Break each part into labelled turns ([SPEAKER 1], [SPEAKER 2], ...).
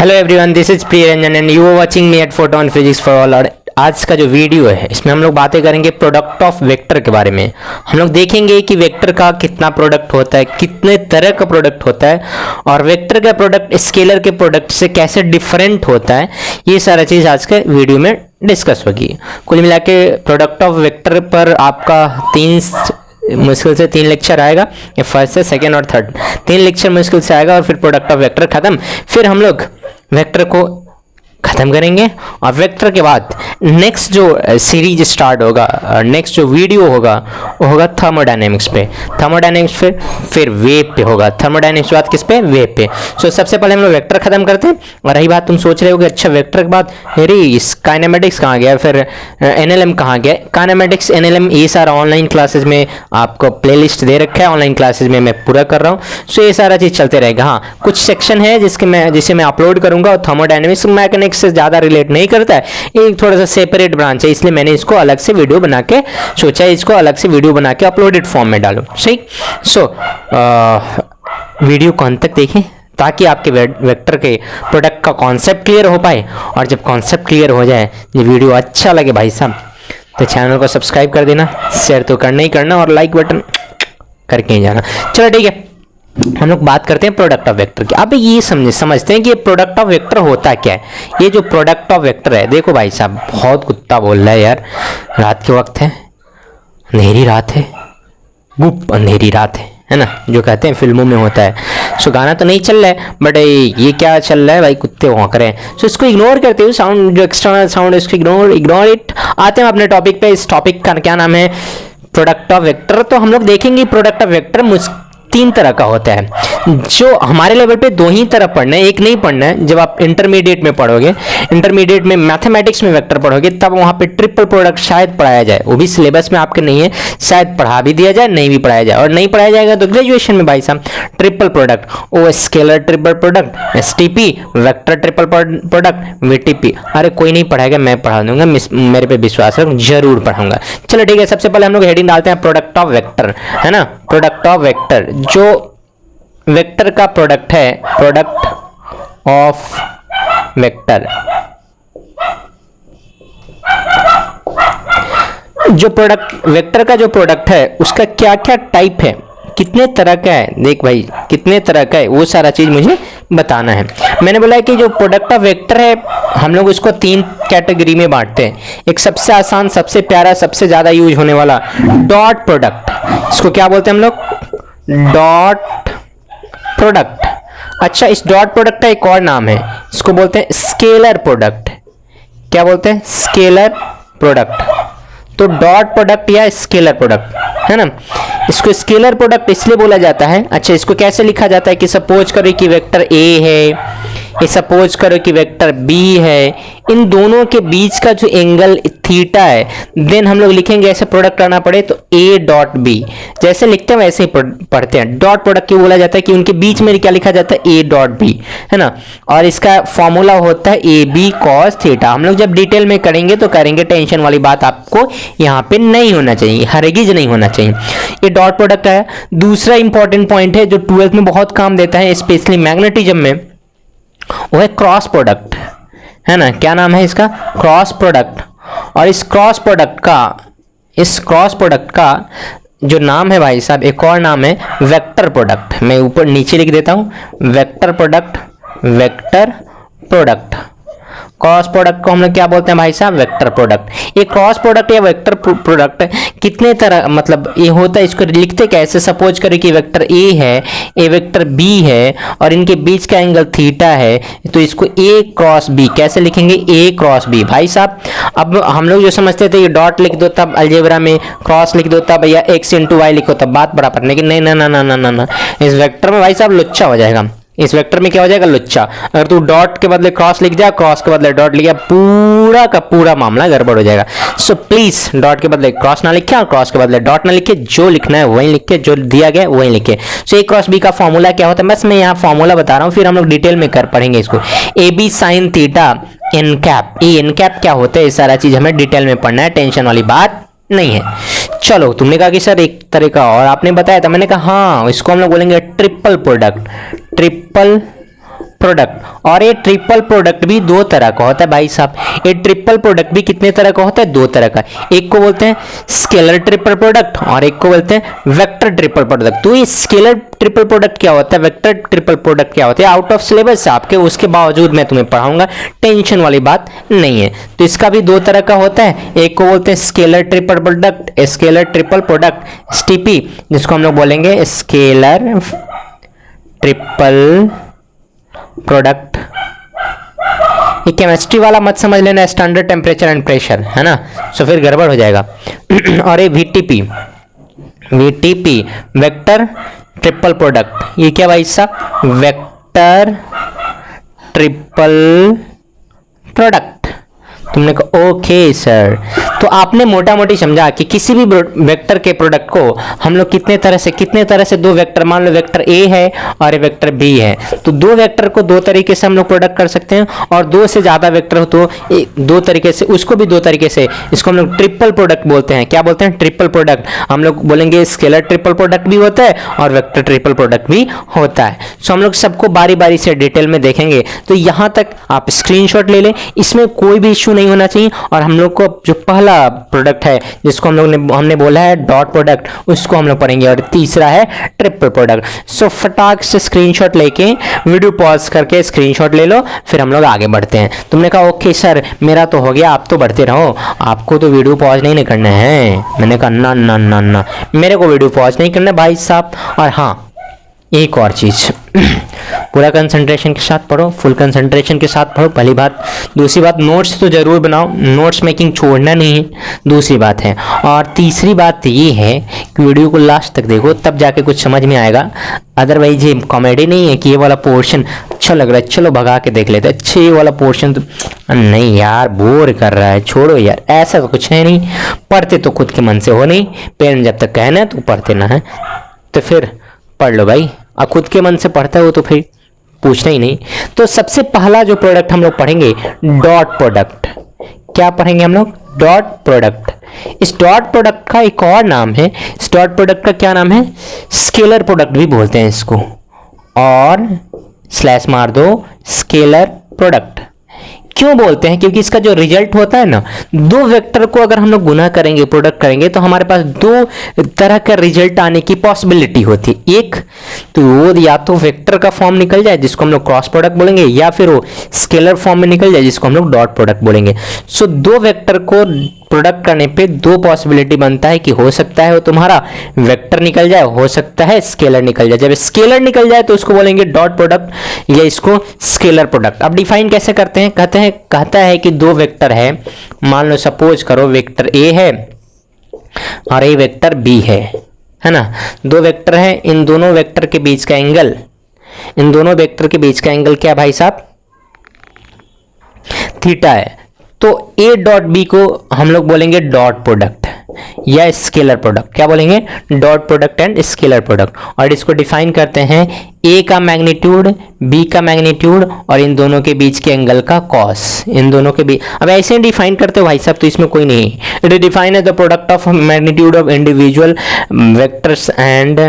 [SPEAKER 1] Hello everyone, this is Priya Ranjan and you are watching me at photo on physics for all. और आज का जो video है इसमें हम लोग बातें करेंगे प्रोडक्ट ऑफ वेक्टर के बारे में। हम लोग देखेंगे कि वेक्टर का कितना प्रोडक्ट होता है, कितने तरह का प्रोडक्ट होता है और वेक्टर का प्रोडक्ट स्केलर के प्रोडक्ट से कैसे डिफरेंट होता है। ये सारा चीज़ आज के वीडियो में डिस्कस होगी। कुल मिला के प्रोडक्ट ऑफ वेक्टर पर आपका मुश्किल से 3 लेक्चर आएगा, ये फर्स्ट से सेकेंड और थर्ड 3 लेक्चर मुश्किल से आएगा और फिर प्रोडक्ट ऑफ वेक्टर खत्म। फिर हम लोग वेक्टर को खत्म करेंगे और वेक्टर के बाद नेक्स्ट जो सीरीज स्टार्ट होगा, नेक्स्ट जो वीडियो होगा वो होगा थर्मोडायनेमिक्स पे। थर्मोडायनेमिक्स पे फिर वेव पे होगा। थर्मोडायनेमिक्स के बाद किस पे? वेव पे। सो सबसे पहले हम लोग वेक्टर खत्म करते हैं। और रही बात, तुम सोच रहे हो कि अच्छा वेक्टर के बाद अरे इस काइनेमेटिक्स कहाँ गया, फिर एनएलएम कहाँ गया। काइनेमेटिक्स एनएलएम ये सारा ऑनलाइन क्लासेज में आपको प्लेलिस्ट दे रखा है, ऑनलाइन क्लासेज में मैं पूरा कर रहा हूँ। सो ये सारा चीज़ चलते रहेगा। हाँ, कुछ सेक्शन है जिसे मैं अपलोड करूँगा और थर्मोडायनेमिक्स मैकेनिक्स से ज़्यादा रिलेट नहीं करता है, एक थोड़ा सा सेपरेट ब्रांच है, इसलिए मैंने इसको अलग से वीडियो बना के सोचा है इसको अलग से वीडियो बना के अपलोडेड फॉर्म में डालूं। सही। सो वीडियो को अंत तक देखें ताकि आपके वेक्टर के प्रोडक्ट का कॉन्सेप्ट क्लियर हो पाए। और जब कॉन्सेप्ट क्लियर हो जाए, ये वीडियो अच्छा लगे भाई साहब, तो चैनल को सब्सक्राइब कर देना, शेयर तो करना ही करना और लाइक बटन करके ही जाना। चलो ठीक है, हम लोग बात करते हैं प्रोडक्ट ऑफ वेक्टर की। अब ये समझते हैं कि ये प्रोडक्ट ऑफ वेक्टर होता क्या है। ये जो प्रोडक्ट ऑफ वेक्टर है, देखो भाई साहब बहुत कुत्ता बोल रहा है यार, रात के वक्त है, अंधेरी रात है, गुप अंधेरी रात है ना, जो कहते हैं फिल्मों में होता है। सो गाना तो नहीं चल रहा है, बट ये क्या चल रहा है भाई, कुत्ते भौंक रहे हैं। सो इसको इग्नोर करते हो, साउंड जो एक्सटर्नल साउंड है इसको इग्नोर इट। आते हैं अपने टॉपिक पे। इस टॉपिक का क्या नाम है? Product of vector. तो हम लोग देखेंगे प्रोडक्ट ऑफ वेक्टर 3 तरह का होता है। जो हमारे लेवल पे 2 ही तरह पढ़ना है, एक नहीं पढ़ना है। जब आप इंटरमीडिएट में पढ़ोगे, इंटरमीडिएट में मैथमेटिक्स में वेक्टर पढ़ोगे, तब वहाँ पे ट्रिपल प्रोडक्ट शायद पढ़ाया जाए। वो भी सिलेबस में आपके नहीं है, शायद पढ़ा भी दिया जाए, नहीं भी पढ़ाया जाए। और नहीं पढ़ाया जाएगा तो ग्रेजुएशन में भाई साहब ट्रिपल प्रोडक्ट, ओ scalar triple product, STP, vector triple product, VTP. अरे कोई नहीं पढ़ाएगा, मैं पढ़ा दूंगा, मेरे पे विश्वास रख, जरूर पढ़ाऊंगा। चलो ठीक है, सबसे पहले हम लोग हेडिंग डालते हैं प्रोडक्ट ऑफ वेक्टर, है ना। प्रोडक्ट ऑफ वेक्टर, जो वेक्टर का प्रोडक्ट है, प्रोडक्ट ऑफ वेक्टर, जो प्रोडक्ट वेक्टर का जो प्रोडक्ट है उसका क्या क्या टाइप है, कितने तरह का है। देख भाई कितने तरह का है, वो सारा चीज मुझे बताना है। मैंने बोला है कि जो प्रोडक्ट ऑफ वेक्टर है हम लोग उसको 3 कैटेगरी में बांटते हैं। एक सबसे आसान, सबसे प्यारा, सबसे ज्यादा यूज होने वाला डॉट प्रोडक्ट। इसको क्या बोलते हैं हम लोग? Dot product. अच्छा, इस डॉट प्रोडक्ट का एक और नाम है, इसको बोलते हैं स्केलर प्रोडक्ट। क्या बोलते हैं? Scalar product. तो डॉट प्रोडक्ट या स्केलर प्रोडक्ट, है ना। इसको स्केलर प्रोडक्ट इसलिए बोला जाता है। अच्छा, इसको कैसे लिखा जाता है कि सपोज करो कि वेक्टर ए है, ये सपोज करो कि वेक्टर बी है, इन दोनों के बीच का जो एंगल थीटा है, देन हम लोग लिखेंगे ऐसे प्रोडक्ट करना पड़े तो ए डॉट बी, जैसे लिखते हैं वैसे ही पढ़ते हैं। डॉट प्रोडक्ट क्यों बोला जाता है? कि उनके बीच में क्या लिखा जाता है? ए डॉट बी, है ना। और इसका फॉर्मूला होता है ए बी कॉस थीटा। हम लोग जब डिटेल में करेंगे तो करेंगे, टेंशन वाली बात आपको यहाँ पे नहीं होना चाहिए, हरगिज नहीं होना चाहिए। ये डॉट प्रोडक्ट है। दूसरा इंपॉर्टेंट पॉइंट है जो 12th में बहुत काम देता है, स्पेशली मैग्नेटिज्म में, वो है क्रॉस प्रोडक्ट, है ना। क्या नाम है इसका? Cross product. और इस क्रॉस प्रोडक्ट का जो नाम है भाई साहब, एक और नाम है वेक्टर प्रोडक्ट। मैं ऊपर नीचे लिख देता हूं, vector product, vector product. Cross product को हम लोग क्या बोलते हैं भाई साहब? Vector product. ये क्रॉस प्रोडक्ट या वेक्टर प्रोडक्ट कितने तरह, मतलब ये होता है, इसको लिखते कैसे? सपोज करें कि वेक्टर ए है, ए वेक्टर बी है और इनके बीच का एंगल थीटा है, तो इसको ए क्रॉस बी कैसे लिखेंगे? ए क्रॉस बी। भाई साहब अब हम लोग जो समझते थे ये डॉट लिख दो तब अलजेब्रा में, क्रॉस लिख दो तब या एक्स इंटू वाई लिखो तब बात बराबर, लेकिन नहीं, ना ना ना ना ना ना, इस वेक्टर में भाई साहब लुच्चा हो जाएगा। इस वेक्टर में क्या हो जाएगा? लुच्चा। अगर तू डॉट के बदले क्रॉस लिख जाए, क्रॉस के बदले डॉट लिख गया, पूरा का पूरा मामला गड़बड़ हो जाएगा। सो प्लीज डॉट के बदले क्रॉस ना लिखे और क्रॉस के बदले डॉट ना लिखे, जो लिखना है वही लिखे, जो दिया गया वही लिखे। सो ए क्रॉस बी का फॉर्मूला क्या होता है, बस मैं यहाँ फॉर्मूला बता रहा हूँ, फिर हम लोग डिटेल में कर पढ़ेंगे इसको। A B sine theta n cap. ये एन कैप क्या होता है, ये सारा चीज हमें डिटेल में पढ़ना है, टेंशन वाली बात नहीं है। चलो, तुमने कहा कि सर एक तरह का और आपने बताया था, मैंने कहा हाँ, इसको हम लोग बोलेंगे ट्रिपल प्रोडक्ट। Triple product. और ये ट्रिपल प्रोडक्ट भी दो तरह का होता है भाई साहब। ये ट्रिपल प्रोडक्ट भी कितने तरह का होता है? दो तरह का। एक को बोलते हैं स्केलर ट्रिपल प्रोडक्ट और एक को बोलते हैं वेक्टर ट्रिपल प्रोडक्ट। तो ये स्केलर ट्रिपल प्रोडक्ट क्या होता है, वेक्टर ट्रिपल प्रोडक्ट क्या होता है, आउट ऑफ सिलेबस है आपके, उसके बावजूद मैं तुम्हें पढ़ाऊंगा, टेंशन वाली बात नहीं है। तो इसका भी दो तरह का होता है। एक को बोलते हैं scalar triple product, scalar triple product STP, जिसको हम लोग बोलेंगे स्केलर ट्रिपल प्रोडक्ट। ये केमिस्ट्री वाला मत समझ लेना, स्टैंडर्ड टेम्परेचर एंड प्रेशर है ना, सो फिर गड़बड़ हो जाएगा। और ये VTP, VTP vector triple product, ये क्या भाई साहब? Vector triple product. तुमने कहा ओके सर। तो आपने मोटा मोटी समझा कि किसी भी वेक्टर के प्रोडक्ट को हम लोग कितने तरह से दो वेक्टर, मान लो वेक्टर ए है और वेक्टर बी है, तो दो वेक्टर को दो तरीके से हम लोग प्रोडक्ट कर सकते हैं। और दो से ज्यादा वेक्टर हो तो दो तरीके से, उसको भी दो तरीके से। इसको हम लोग ट्रिपल प्रोडक्ट बोलते हैं। क्या बोलते हैं? Triple product. हम लोग बोलेंगे स्केलर ट्रिपल प्रोडक्ट भी होता है और वेक्टर ट्रिपल प्रोडक्ट भी होता है। सो हम लोग सबको बारी बारी से डिटेल में देखेंगे। तो यहां तक आप स्क्रीनशॉट ले लें, इसमें कोई भी इश्यू नहीं होना चाहिए। और हम लोग को जो पहला प्रोडक्ट है जिसको हमने बोला है डॉट प्रोडक्ट, उसको हम लोग पढ़ेंगे। और तीसरा है ट्रिपल प्रोडक्ट। सो फटाक से स्क्रीनशॉट लेके वीडियो पॉज करके स्क्रीनशॉट ले लो, फिर हम लोग आगे बढ़ते हैं। तुमने कहा ओके सर मेरा तो हो गया, आप तो बढ़ते रहो, आपको तो वीडियो पॉज नहीं करना है। मैंने कहा ना ना ना ना, मेरे को वीडियो पॉज नहीं करना भाई साहब। और हाँ, एक और चीज, पूरा कंसंट्रेशन के साथ पढ़ो, फुल कंसंट्रेशन के साथ पढ़ो, पहली बात। दूसरी बात, नोट्स तो जरूर बनाओ, नोट्स मेकिंग छोड़ना नहीं है, दूसरी बात है। और तीसरी बात ये है कि वीडियो को लास्ट तक देखो, तब जाके कुछ समझ में आएगा। अदरवाइज ये कॉमेडी नहीं है कि ये वाला पोर्शन अच्छा लग रहा है, चलो भगा के देख लेते, अच्छे ये वाला पोर्शन तो नहीं यार, बोर कर रहा है, छोड़ो यार, ऐसा तो कुछ है नहीं। पढ़ते तो खुद के मन से हो नहीं, पेरेंट्स जब तक कहना है तो पढ़ते ना है, तो फिर पढ़ लो भाई। अब खुद के मन से पढ़ता हो तो फिर पूछना ही नहीं। तो सबसे पहला जो प्रोडक्ट हम लोग पढ़ेंगे डॉट प्रोडक्ट। क्या पढ़ेंगे हम लोग? Dot product. इस डॉट प्रोडक्ट का एक और नाम है, इस डॉट प्रोडक्ट का क्या नाम है? स्केलर प्रोडक्ट भी बोलते हैं इसको, और स्लैश मार दो, स्केलर प्रोडक्ट। क्यों बोलते हैं? क्योंकि इसका जो रिजल्ट होता है ना, दो वेक्टर को अगर हम लोग गुना करेंगे, प्रोडक्ट करेंगे, तो हमारे पास दो तरह का रिजल्ट आने की पॉसिबिलिटी होती है। एक तो वो या तो वेक्टर का फॉर्म निकल जाए जिसको हम लोग क्रॉस प्रोडक्ट बोलेंगे, या फिर वो स्केलर फॉर्म में निकल जाए जिसको हम लोग डॉट प्रोडक्ट बोलेंगे। सो दो वेक्टर को प्रोडक्ट करने पे दो पॉसिबिलिटी बनता है कि हो सकता है वो तुम्हारा वेक्टर निकल जाए, हो सकता है स्केलर निकल जाए। जब स्केलर निकल जाए तो उसको बोलेंगे डॉट प्रोडक्ट या इसको स्केलर प्रोडक्ट। अब डिफाइन कैसे करते हैं? कहता है कि दो वेक्टर है, मान लो सपोज करो वेक्टर ए है और ये वेक्टर बी है ना। दो वेक्टर है, इन दोनों वेक्टर के बीच का एंगल, इन दोनों वेक्टर के बीच का एंगल क्या भाई साहब? थीटा है। तो ए डॉट बी को हम लोग बोलेंगे डॉट प्रोडक्ट या स्केलर प्रोडक्ट। क्या बोलेंगे? Dot product and scalar product. और इसको डिफाइन करते हैं ए का मैग्नीट्यूड, बी का मैग्नीट्यूड और इन दोनों के बीच के एंगल का कॉस, इन दोनों के बीच। अब ऐसे डिफाइन करते हो भाई साहब तो इसमें कोई नहीं। It is define as the product of magnitude of individual vectors and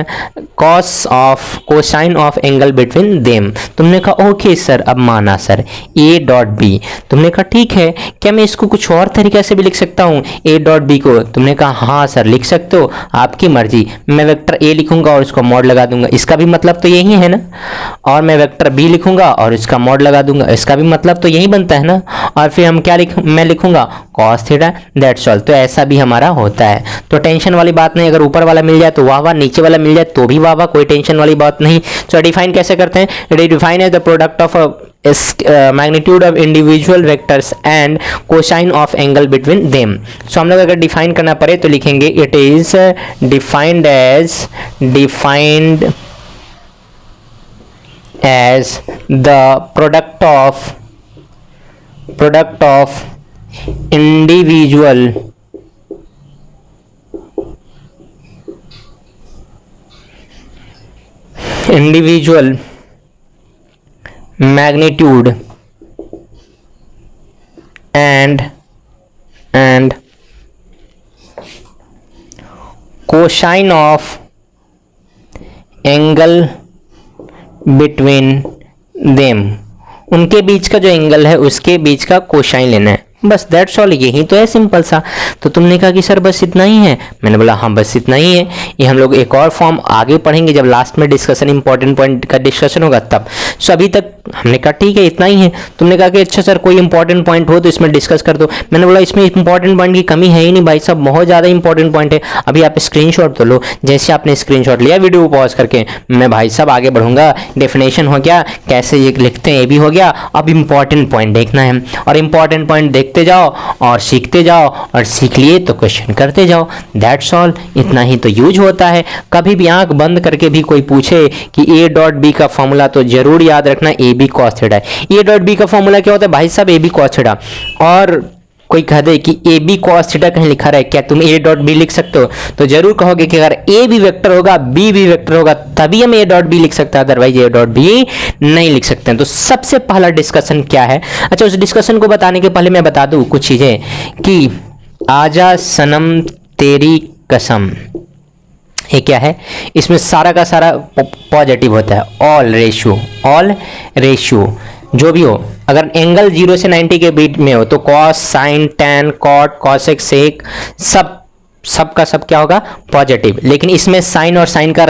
[SPEAKER 1] cos of cosine of angle between them. तुमने कहा ओके सर, अब माना सर ए डॉट बी। तुमने कहा ठीक है, क्या मैं इसको कुछ और तरीके से भी लिख सकता हूँ ए डॉट बी को? तुमने कहा हाँ सर लिख सकते हो, आपकी मर्जी। मैं वेक्टर ए लिखूंगा और उसको मॉड लगा दूंगा, इसका भी मतलब तो यही है ना। और मैं वेक्टर बी लिखूंगा और इसका मॉड लगा दूंगा, इसका भी मतलब तो यही बनता है ना। और फिर हम क्या मैं लिखूंगा cos थीटा, दैट्स ऑल। तो ऐसा भी हमारा होता है, तो टेंशन वाली बात नहीं। अगर ऊपर वाला मिल जाए तो वाह वाह, नीचे वाला मिल जाए तो भी वाह वाह, कोई टेंशन वाली बात नहीं। तो डिफाइन कैसे करते हैं? It is define as the product of magnitude of individual vectors and cosine of angle between them. So हम लोग अगर डिफाइन करना पड़े तो लिखेंगे it is defined as the product of individual magnitude and cosine of angle between them। उनके बीच का जो एंगल है उसके बीच का कोसाइन लेना है, बस दैट्स ऑल, यही तो है सिंपल सा। तो तुमने कहा कि सर बस इतना ही है, मैंने बोला हाँ बस इतना ही है। ये हम लोग एक और फॉर्म आगे पढ़ेंगे जब लास्ट में डिस्कशन इंपॉर्टेंट पॉइंट का डिस्कशन होगा तब। सो अभी तक हमने कहा ठीक है इतना ही है। तुमने कहा कि अच्छा सर कोई इंपॉर्टेंट पॉइंट हो तो इसमें डिस्कस कर दो, मैंने बोला इसमें इंपॉर्टेंट पॉइंट की कमी है ही नहीं भाई साहब, बहुत ज़्यादा इंपॉर्टेंट पॉइंट है। अभी आप स्क्रीनशॉट तो लो, जैसे आपने स्क्रीनशॉट लिया वीडियो को पॉज करके, मैं भाई साहब आगे बढ़ूंगा। डेफिनेशन हो गया, कैसे ये लिखते हैं ये भी हो गया, अब इंपॉर्टेंट पॉइंट देखना है और इंपॉर्टेंट पॉइंट देखते जाओ और सीखते जाओ, और सीख लिए तो क्वेश्चन करते जाओ, दैट्स ऑल। इतना ही तो यूज होता है। कभी भी आंख बंद करके भी कोई पूछे कि ए डॉट बी का फॉर्मूला, तो जरूर याद रखना ए बी कॉस थीटा है। ए डॉट बी का फॉर्मूला क्या होता है भाई साहब, ए बी कॉस थीटा। और कोई कह दे कि ए बी कॉस थीटा कहीं लिखा रहे, क्या तुम ए डॉट बी लिख सकते हो? तो जरूर कहोगे कि अगर ए भी वेक्टर होगा बी भी वेक्टर होगा तभी हम ए डॉट बी लिख सकते हैं, अदरवाइज ए डॉट बी नहीं लिख सकते हैं। तो सबसे पहला डिस्कशन क्या है? अच्छा, उस डिस्कशन को बताने के पहले मैं बता दूं कुछ चीजें कि आजा सनम तेरी कसम, ये क्या है? इसमें सारा का सारा पॉजिटिव होता है। ऑल रेशियो जो भी हो, अगर एंगल 0 से 90 के बीच में हो तो cos, sine, tan, cot, cosec, sec सब का सब क्या होगा? पॉजिटिव। लेकिन इसमें साइन और साइन का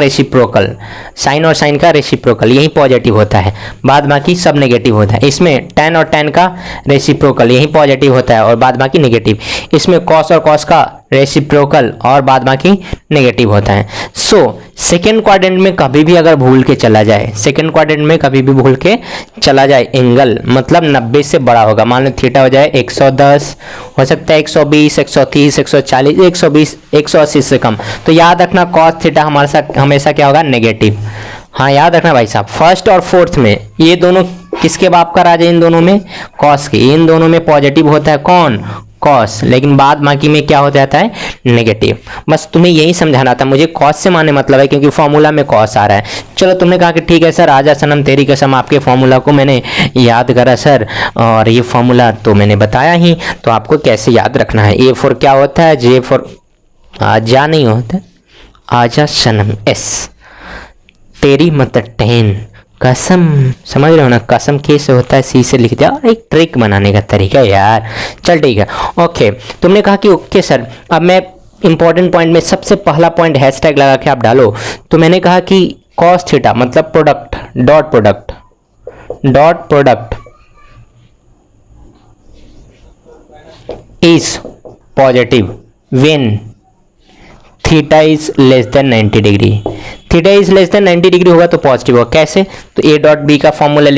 [SPEAKER 1] रेसिप्रोकल यही पॉजिटिव होता है, बाद बाकी सब नेगेटिव होता है। इसमें टैन और टैन का रेसिप्रोकल यही पॉजिटिव होता है और बाद बाकी नेगेटिव। इसमें कॉस और कॉस का रेसिप्रोकल और बाद बाकी नेगेटिव होता है। सो सेकेंड क्वाड्रेंट में कभी भी अगर भूल के चला जाए, एंगल मतलब 90 से बड़ा होगा, मान लो थीटा हो जाए 110, हो सकता है 120, 130, 140, 120, 180 से कम, तो याद रखना कॉस थीटा हमारे साथ हमेशा क्या होगा? नेगेटिव। हाँ याद रखना भाई साहब, फर्स्ट और फोर्थ में ये दोनों किसके बाप का राज है? इन दोनों में कॉस के। इन दोनों में पॉजिटिव होता है कौन? कॉस, लेकिन बाद बाकी में क्या हो जाता है? नेगेटिव। बस तुम्हें यही समझाना था, मुझे कॉस से माने मतलब है क्योंकि फॉर्मूला में कॉस आ रहा है। चलो तुमने कहा कि ठीक है सर, आजा सनम तेरी कसम, आपके फॉर्मूला को मैंने याद करा सर, और ये फॉर्मूला तो मैंने बताया ही, तो आपको कैसे याद रखना है। ए फॉर क्या होता है? जे फॉर आजा नहीं होता, आजा सनम, एस। तेरी मतलब 10, कसम, समझ रहे हो ना? कसम कैसे होता है? सी से लिख दिया, और एक ट्रिक बनाने का तरीका यार। चल ठीक है, ओके। तुमने कहा कि ओके सर, अब मैं इंपॉर्टेंट पॉइंट में सबसे पहला पॉइंट हैशटैग लगा के आप डालो। तो मैंने कहा कि कॉस थीटा मतलब product, dot product is positive when theta is less than 90 degree. Theta is less than 90 degree होगा तो पॉजिटिव होगा। कैसे? तो ए डॉट बी का फॉर्मूला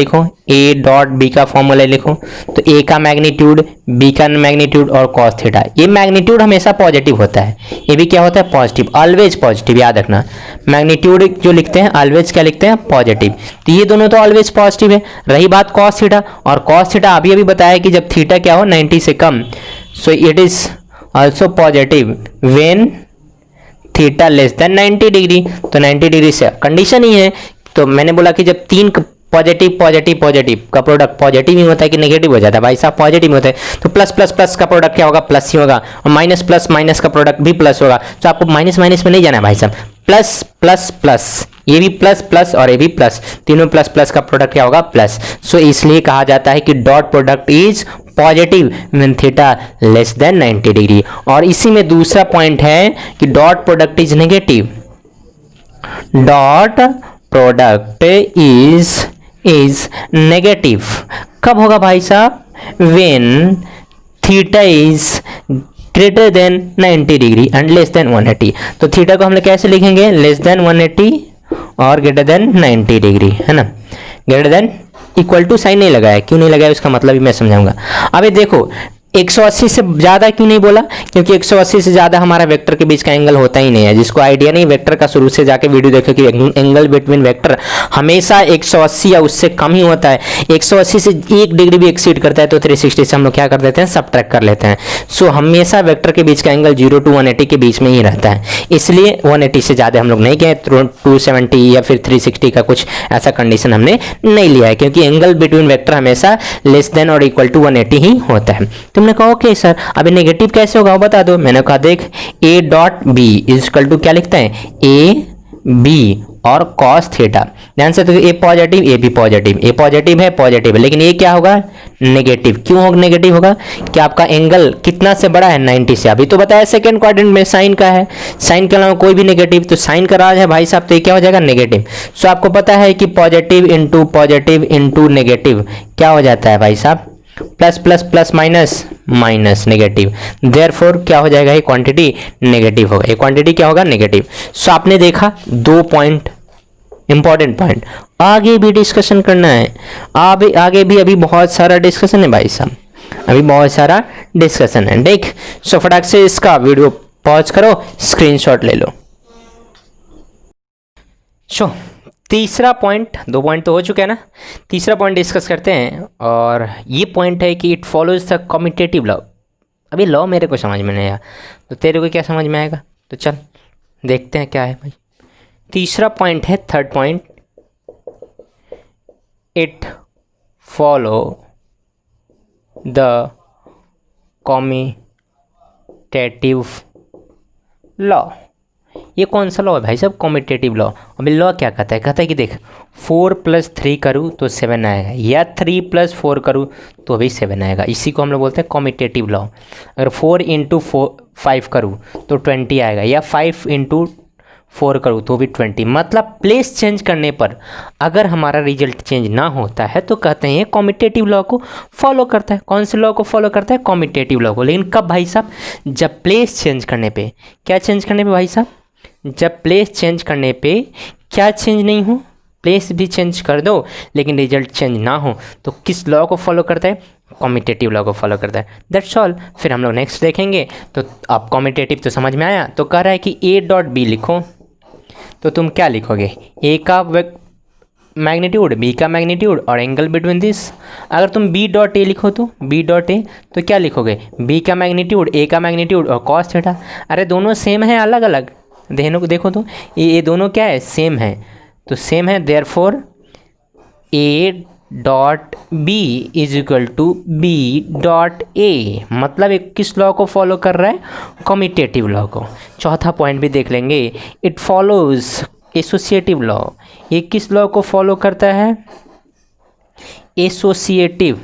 [SPEAKER 1] लिखो, तो ए का मैग्नीट्यूड, बी का मैग्नीट्यूड और कॉस थीटा। ये मैग्नीट्यूड हमेशा पॉजिटिव होता है, ये भी क्या होता है? पॉजिटिव, ऑलवेज पॉजिटिव, याद रखना। मैग्नीट्यूड जो लिखते हैं ऑलवेज क्या लिखते हैं? पॉजिटिव। तो ये दोनों तो ऑलवेज पॉजिटिव है। रही बात कॉस थीटा, और कॉस थीटा अभी बताया कि जब थीटा क्या हो? 90 से कम। So it is also positive when theta less than 90 degree. तो 90 डिग्री से कंडीशन ही है। तो मैंने बोला कि जब तीन पॉजिटिव का प्रोडक्ट पॉजिटिव ही होता है कि नेगेटिव हो जाता है? भाई साहब पॉजिटिव होता है। तो प्लस का प्रोडक्ट क्या होगा? प्लस ही होगा। और माइनस का प्रोडक्ट भी प्लस होगा। तो आपको माइनस में नहीं जाना है भाई साहब, प्लस, ये भी प्लस और ये भी प्लस, तीनों प्लस का प्रोडक्ट क्या होगा? प्लस। सो इसलिए कहा जाता है कि dot product is positive when theta less than 90 degree. और इसी में दूसरा पॉइंट है कि dot product is negative. Dot product is negative कब होगा भाई साहब? When theta is greater than 90 degree and less than 180। तो थीटा को हम लोग कैसे लिखेंगे? लेस देन 180 और ग्रेटर देन 90 डिग्री, है ना? Greater than equal to sign नहीं लगाया, क्यों नहीं लगाया उसका मतलब भी मैं समझाऊंगा। अबे देखो 180 से ज़्यादा क्यों नहीं बोला? क्योंकि 180 से ज़्यादा हमारा वेक्टर के बीच का एंगल होता ही नहीं है। जिसको आइडिया नहीं वेक्टर का, शुरू से जाके वीडियो देखो कि एंगल बिटवीन वेक्टर हमेशा 180 या उससे कम ही होता है। 180 से 1 डिग्री भी एक्सीड करता है तो 360 से हम लोग क्या कर देते हैं? सबट्रैक्ट कर लेते हैं। सो हमेशा वेक्टर के बीच का एंगल 0 to 180 के बीच में ही रहता है, इसलिए 180 से ज़्यादा हम लोग नहीं गए। 270 या फिर 360 का कुछ ऐसा कंडीशन हमने नहीं लिया है, क्योंकि एंगल बिटवीन वेक्टर हमेशा लेस देन और इक्वल टू 180 ही होता है। तुमने कहा ओके सर, अभी नेगेटिव कैसे होगा बता दो। मैंने कहा देख, A dot B is equal to क्या लिखते हैं? ए बी और कॉस थीटा। ध्यान से, तो ए पॉजिटिव ए भी पॉजिटिव, ए पॉजिटिव है, लेकिन ये क्या होगा, नेगेटिव। क्यों होगा नेगेटिव होगा, कि आपका एंगल कितना से बड़ा है, 90 से। अभी तो बताया सेकंड क्वाड्रेंट में साइन का है, साइन के अलावा कोई भी नेगेटिव, तो साइन का राज है भाई साहब, तो ये क्या हो जाएगा, नेगेटिव। सो आपको पता है कि पॉजिटिव इंटू नेगेटिव क्या हो जाता है भाई साहब, plus plus plus minus minus negative. Therefore क्या हो जाएगा, ये क्वांटिटी नेगेटिव होगा, ये क्वांटिटी क्या होगा, नेगेटिव। सो आपने देखा 2 पॉइंट, इंपॉर्टेंट पॉइंट। आगे भी डिस्कशन करना है, आगे भी अभी बहुत सारा डिस्कशन है भाई साहब, अभी बहुत सारा डिस्कशन है, देख। सो फटाक से इसका वीडियो पॉज करो, स्क्रीनशॉट ले लो। सो तीसरा पॉइंट, 2 पॉइंट तो हो चुके हैं ना, तीसरा पॉइंट डिस्कस करते हैं, और ये पॉइंट है कि it follows the commutative law. अभी लॉ मेरे को समझ में नहीं आया, तो तेरे को क्या समझ में आएगा, तो चल देखते हैं क्या है भाई। तीसरा पॉइंट है, third point, it follow the commutative law. ये कौन सा लॉ है भाई साहब, कम्यूटेटिव लॉ। अभी लॉ क्या कहता है कि देख 4 + 3 करूँ तो 7 आएगा, या 3 + 4 करूँ तो भी 7 आएगा। इसी को हम लोग बोलते हैं कम्यूटेटिव लॉ। अगर 4 × 5 करूँ तो 20 आएगा, या 5 × 4 करूँ तो भी 20। मतलब प्लेस चेंज करने पर अगर हमारा रिजल्ट चेंज ना होता है तो कहते हैं कम्यूटेटिव लॉ को फॉलो करता है। कौन से लॉ को फॉलो करता है, कम्यूटेटिव लॉ को। लेकिन कब भाई साहब, जब प्लेस चेंज करने पे, क्या चेंज करने पे भाई साहब, जब प्लेस चेंज करने पे क्या चेंज नहीं हो, प्लेस भी चेंज कर दो लेकिन रिजल्ट चेंज ना हो, तो किस लॉ को फॉलो करता है, कम्यूटेटिव लॉ को फॉलो करता है। That's all. फिर हम लोग नेक्स्ट देखेंगे। तो आप कम्यूटेटिव तो समझ में आया। तो कह रहा है कि A.B लिखो, तो तुम क्या लिखोगे, ए का मैग्नीट्यूड, बी का मैग्नीट्यूड और एंगल बिटवीन दिस। अगर तुम B.A लिखो तो B.A तो क्या लिखोगे, बी का मैग्नीट्यूड, ए का मैग्नीट्यूड और कॉस थीटा। अरे दोनों सेम है, अलग अलग देखो तो ये दोनों क्या है, सेम है, तो सेम है। Therefore A.B = B.A। मतलब एक किस लॉ को फॉलो कर रहा है, कम्यूटेटिव लॉ को। चौथा पॉइंट भी देख लेंगे, इट फॉलोज एसोसिएटिव लॉ। ये किस लॉ को फॉलो करता है, एसोसिएटिव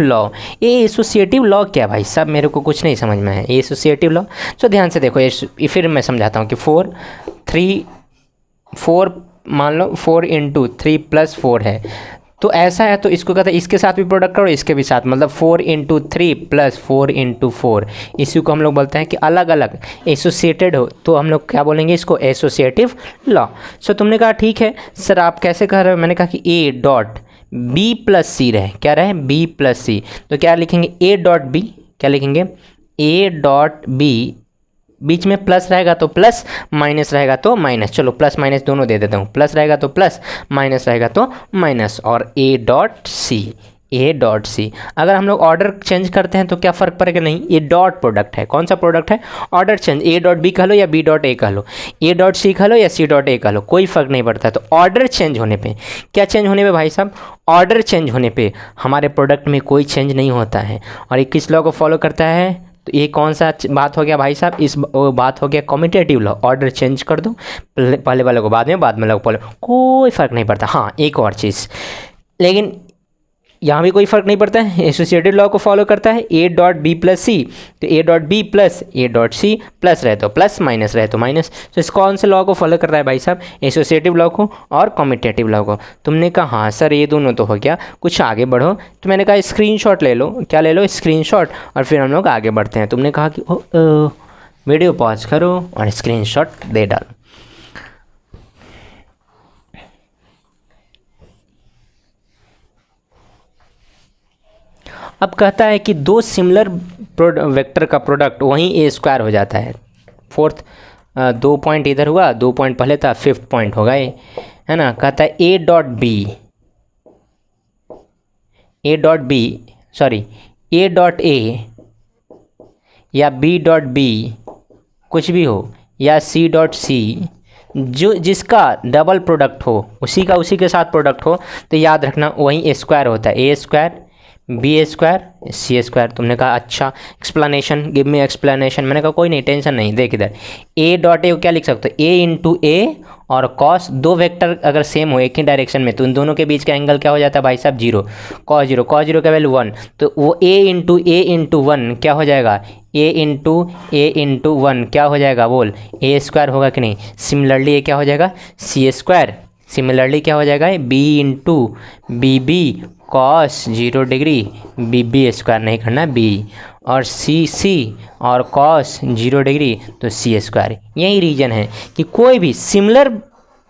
[SPEAKER 1] लॉ। ये एसोसिएटिव लॉ क्या भाई साहब, मेरे को कुछ नहीं समझ में है एसोसिएटिव लॉ। सो ध्यान से देखो, फिर मैं समझाता हूँ कि 4 मान लो 4 × 3 + 4 है, तो ऐसा है, तो इसको कहते हैं इसके साथ भी प्रोडक्ट करो, इसके भी साथ, मतलब 4 × 3 + 4 × 4। इसी को हम लोग बोलते हैं कि अलग अलग एसोसिएटेड हो, तो हम लोग क्या बोलेंगे इसको, एसोसिएटिव लॉ। सो तुमने कहा ठीक है सर आप कैसे कह रहे हो, मैंने कहा कि A.B + C रहे, क्या रहे, B + C। तो क्या लिखेंगे, A.B, क्या लिखेंगे, A.B, बीच में प्लस रहेगा तो प्लस, माइनस रहेगा तो माइनस। चलो प्लस माइनस दोनों दे देता हूँ, प्लस रहेगा तो प्लस, माइनस रहेगा तो माइनस, और A.C। अगर हम लोग ऑर्डर चेंज करते हैं तो क्या फ़र्क पड़ेगा, नहीं, ये डॉट प्रोडक्ट है। कौन सा प्रोडक्ट है, ऑर्डर चेंज, A.B कह लो या B.A कह लो, A.C कह लो या C.A कह लो, कोई फ़र्क नहीं पड़ता। तो ऑर्डर चेंज होने पे, क्या चेंज होने पे भाई साहब, ऑर्डर चेंज होने पे हमारे प्रोडक्ट में कोई चेंज नहीं होता है। और ये किस लॉ को फॉलो करता है, तो ये कौन सा बात हो गया भाई साहब, इस बात हो गया कम्यूटेटिव लॉ। ऑर्डर चेंज कर दो, पहले वाले को बाद में वाले को पहले, कोई फ़र्क नहीं पड़ता। हाँ एक और चीज़, लेकिन यहाँ भी कोई फ़र्क नहीं पड़ता है, एसोसिएटेड लॉ को फॉलो करता है। A.B + C, तो A.B + A.C, प्लस रहे तो प्लस, माइनस रहे तो माइनस। तो इस कौन से लॉ को फॉलो कर रहा है भाई साहब, एसोसिएटिव लॉ को और कम्यूटेटिव लॉ को। तुमने कहा हाँ सर ये दोनों तो हो गया, कुछ आगे बढ़ो, तो मैंने कहा स्क्रीनशॉट ले लो। क्या ले लो, स्क्रीनशॉट, और फिर हम लोग आगे बढ़ते हैं। तुमने कहा कि वीडियो पॉज करो और स्क्रीनशॉट दे डालो। अब कहता है कि दो सिमिलर वेक्टर का प्रोडक्ट वहीं A² हो जाता है। फोर्थ 2 पॉइंट इधर हुआ, 2 पॉइंट पहले था, 5th पॉइंट होगा ये, है ना। कहता है A.A या B.B कुछ भी हो, या C.C, जो जिसका डबल प्रोडक्ट हो, उसी के साथ प्रोडक्ट हो, तो याद रखना वहीं A² होता है। A² बी स्क्वायर सी स्क्वायर। तुमने कहा अच्छा एक्सप्लेनेशन, गिव मी एक्सप्लेनेशन। मैंने कहा कोई नहीं, टेंशन नहीं। देख इधर ए डॉट ए को क्या लिख सकते हो, ए इंटू ए और कॉस, दो वेक्टर अगर सेम हो एक ही डायरेक्शन में तो उन दोनों के बीच का एंगल क्या हो जाता है भाई साहब, zero. Cos zero, cos zero का वैल्यू 1, तो वो ए इंटू 1 क्या हो जाएगा, ए इंटू 1 क्या हो जाएगा, बोल ए स्क्वायर होगा कि नहीं। सिमिलरली ये क्या हो जाएगा, सी स्क्वायर। सिमिलरली क्या हो जाएगा, B into B cos 0 degree, B square नहीं करना बी, और सी और कॉस 0 डिग्री तो सी स्क्वायर। यही रीजन है कि कोई भी सिमिलर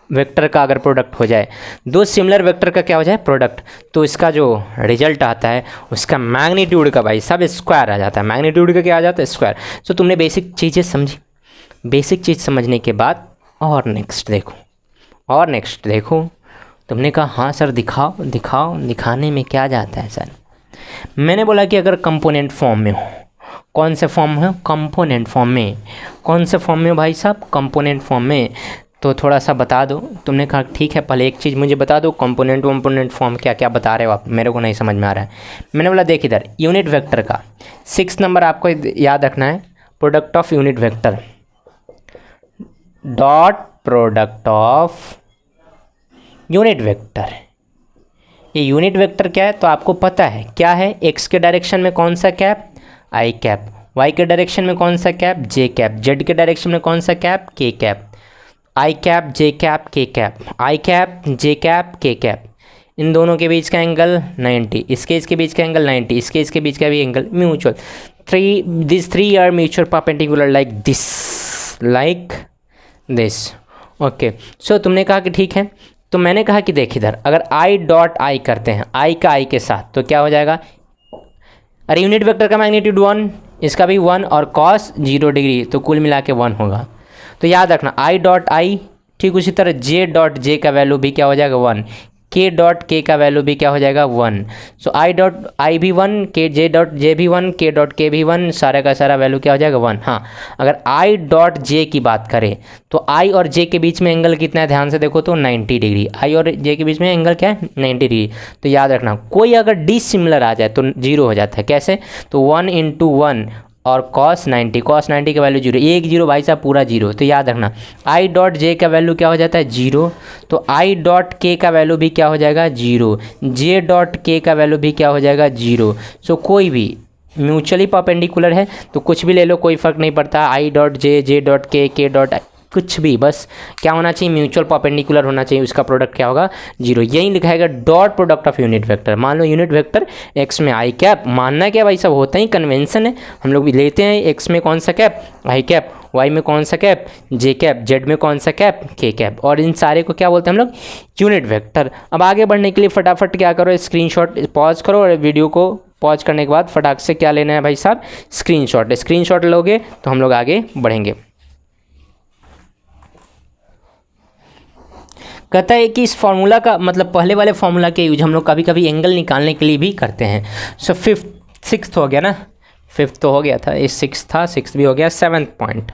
[SPEAKER 1] वेक्टर का अगर प्रोडक्ट हो जाए, दो सिमिलर वेक्टर का क्या हो जाए प्रोडक्ट, तो इसका जो रिजल्ट आता है उसका मैग्नीट्यूड का भाई सब स्क्वायर आ जाता है। मैग्नीट्यूड का क्या आ जाता है, स्क्वायर। सो तुमने बेसिक चीज़ें समझी। बेसिक चीज़ समझने के बाद और नेक्स्ट देखो, तुमने कहा हाँ सर दिखाओ, दिखाने में क्या जाता है सर। मैंने बोला कि अगर कंपोनेंट फॉर्म में हो, कौन से फॉर्म में हो, कंपोनेंट फॉर्म में। कौन से फॉर्म में हो भाई साहब, कंपोनेंट फॉर्म में। तो थोड़ा सा बता दो। तुमने कहा ठीक है, पहले एक चीज़ मुझे बता दो, कंपोनेंट फॉर्म क्या क्या बता रहे हो आप, मेरे को नहीं समझ में आ रहा है। मैंने बोला देख इधर यूनिट वेक्टर का 6 नंबर आपको याद रखना है, product of unit vector dot product of unit vector. ये यूनिट वेक्टर क्या है तो आपको पता है क्या है, एक्स के डायरेक्शन में कौन सा कैप, आई कैप, वाई के डायरेक्शन में कौन सा कैप, जे कैप, जेड के डायरेक्शन में कौन सा कैप, के कैप। आई कैप जे कैप के कैप, आई कैप जे कैप के कैप। इन दोनों के बीच का एंगल 90, इसके बीच का एंगल 90, इसके बीच का भी angle mutual. This three are mutual perpendicular like this. Okay, so तुमने कहा कि ठीक है, तो मैंने कहा कि देख इधर अगर आई डॉट आई करते हैं, आई का आई के साथ, तो क्या हो जाएगा, अरे यूनिट वेक्टर का मैग्नीट्यूड 1, इसका भी 1 और कॉस 0 डिग्री, तो कुल मिला के 1 होगा। तो याद रखना आई डॉट आई, ठीक उसी तरह जे डॉट जे का वैल्यू भी क्या हो जाएगा 1, के डॉट के का वैल्यू भी क्या हो जाएगा 1। सो आई डॉट आई भी 1, के जे डॉट जे भी 1, के डॉट के भी 1, सारा का सारा वैल्यू क्या हो जाएगा 1। हाँ, अगर आई डॉट जे की बात करें तो आई और जे के बीच में एंगल कितना है, ध्यान से देखो तो 90 डिग्री। आई और जे के बीच में एंगल क्या है 90 डिग्री। तो याद रखना कोई अगर डिसिमिलर आ जाए तो 0 हो जाता है। कैसे, तो 1 इंटू 1 और cos 90 का वैल्यू 0, एक 0 भाई साहब पूरा 0। तो याद रखना आई डॉट जे का वैल्यू क्या हो जाता है 0, तो आई डॉट के का वैल्यू भी क्या हो जाएगा 0, जे डॉट के का वैल्यू भी क्या हो जाएगा 0। सो कोई भी म्यूचुअली परपेंडिकुलर है तो कुछ भी ले लो, कोई फ़र्क नहीं पड़ता, I dot J, J dot के डॉट कुछ भी, बस क्या होना चाहिए म्यूचुअल परपेंडिकुलर होना चाहिए, उसका प्रोडक्ट क्या होगा 0। यही लिखाएगा dot product of unit vector. मान लो यूनिट वेक्टर एक्स में आई कैप, मानना क्या भाई सब होता ही कन्वेंशन है, हम लोग भी लेते हैं एक्स में कौन सा कैप आई कैप, वाई में कौन सा कैप जे कैप, जेड में कौन सा कैप के कैप, और इन सारे को क्या बोलते हैं हम लोग यूनिट वेक्टर। अब आगे बढ़ने के लिए फटाफट क्या करो, स्क्रीनशॉट पॉज करो और वीडियो को पॉज करने के बाद फटाक से क्या लेना है भाई साहब, स्क्रीनशॉट लोगे तो हम लोग आगे बढ़ेंगे। कहता है कि इस फार्मूला का मतलब पहले वाले फार्मूला के यूज हम लोग कभी कभी एंगल निकालने के लिए भी करते हैं। सो सिक्स्थ हो गया ना, फिफ्थ तो हो गया था, ये सिक्स था, सिक्स भी हो गया। 7th पॉइंट,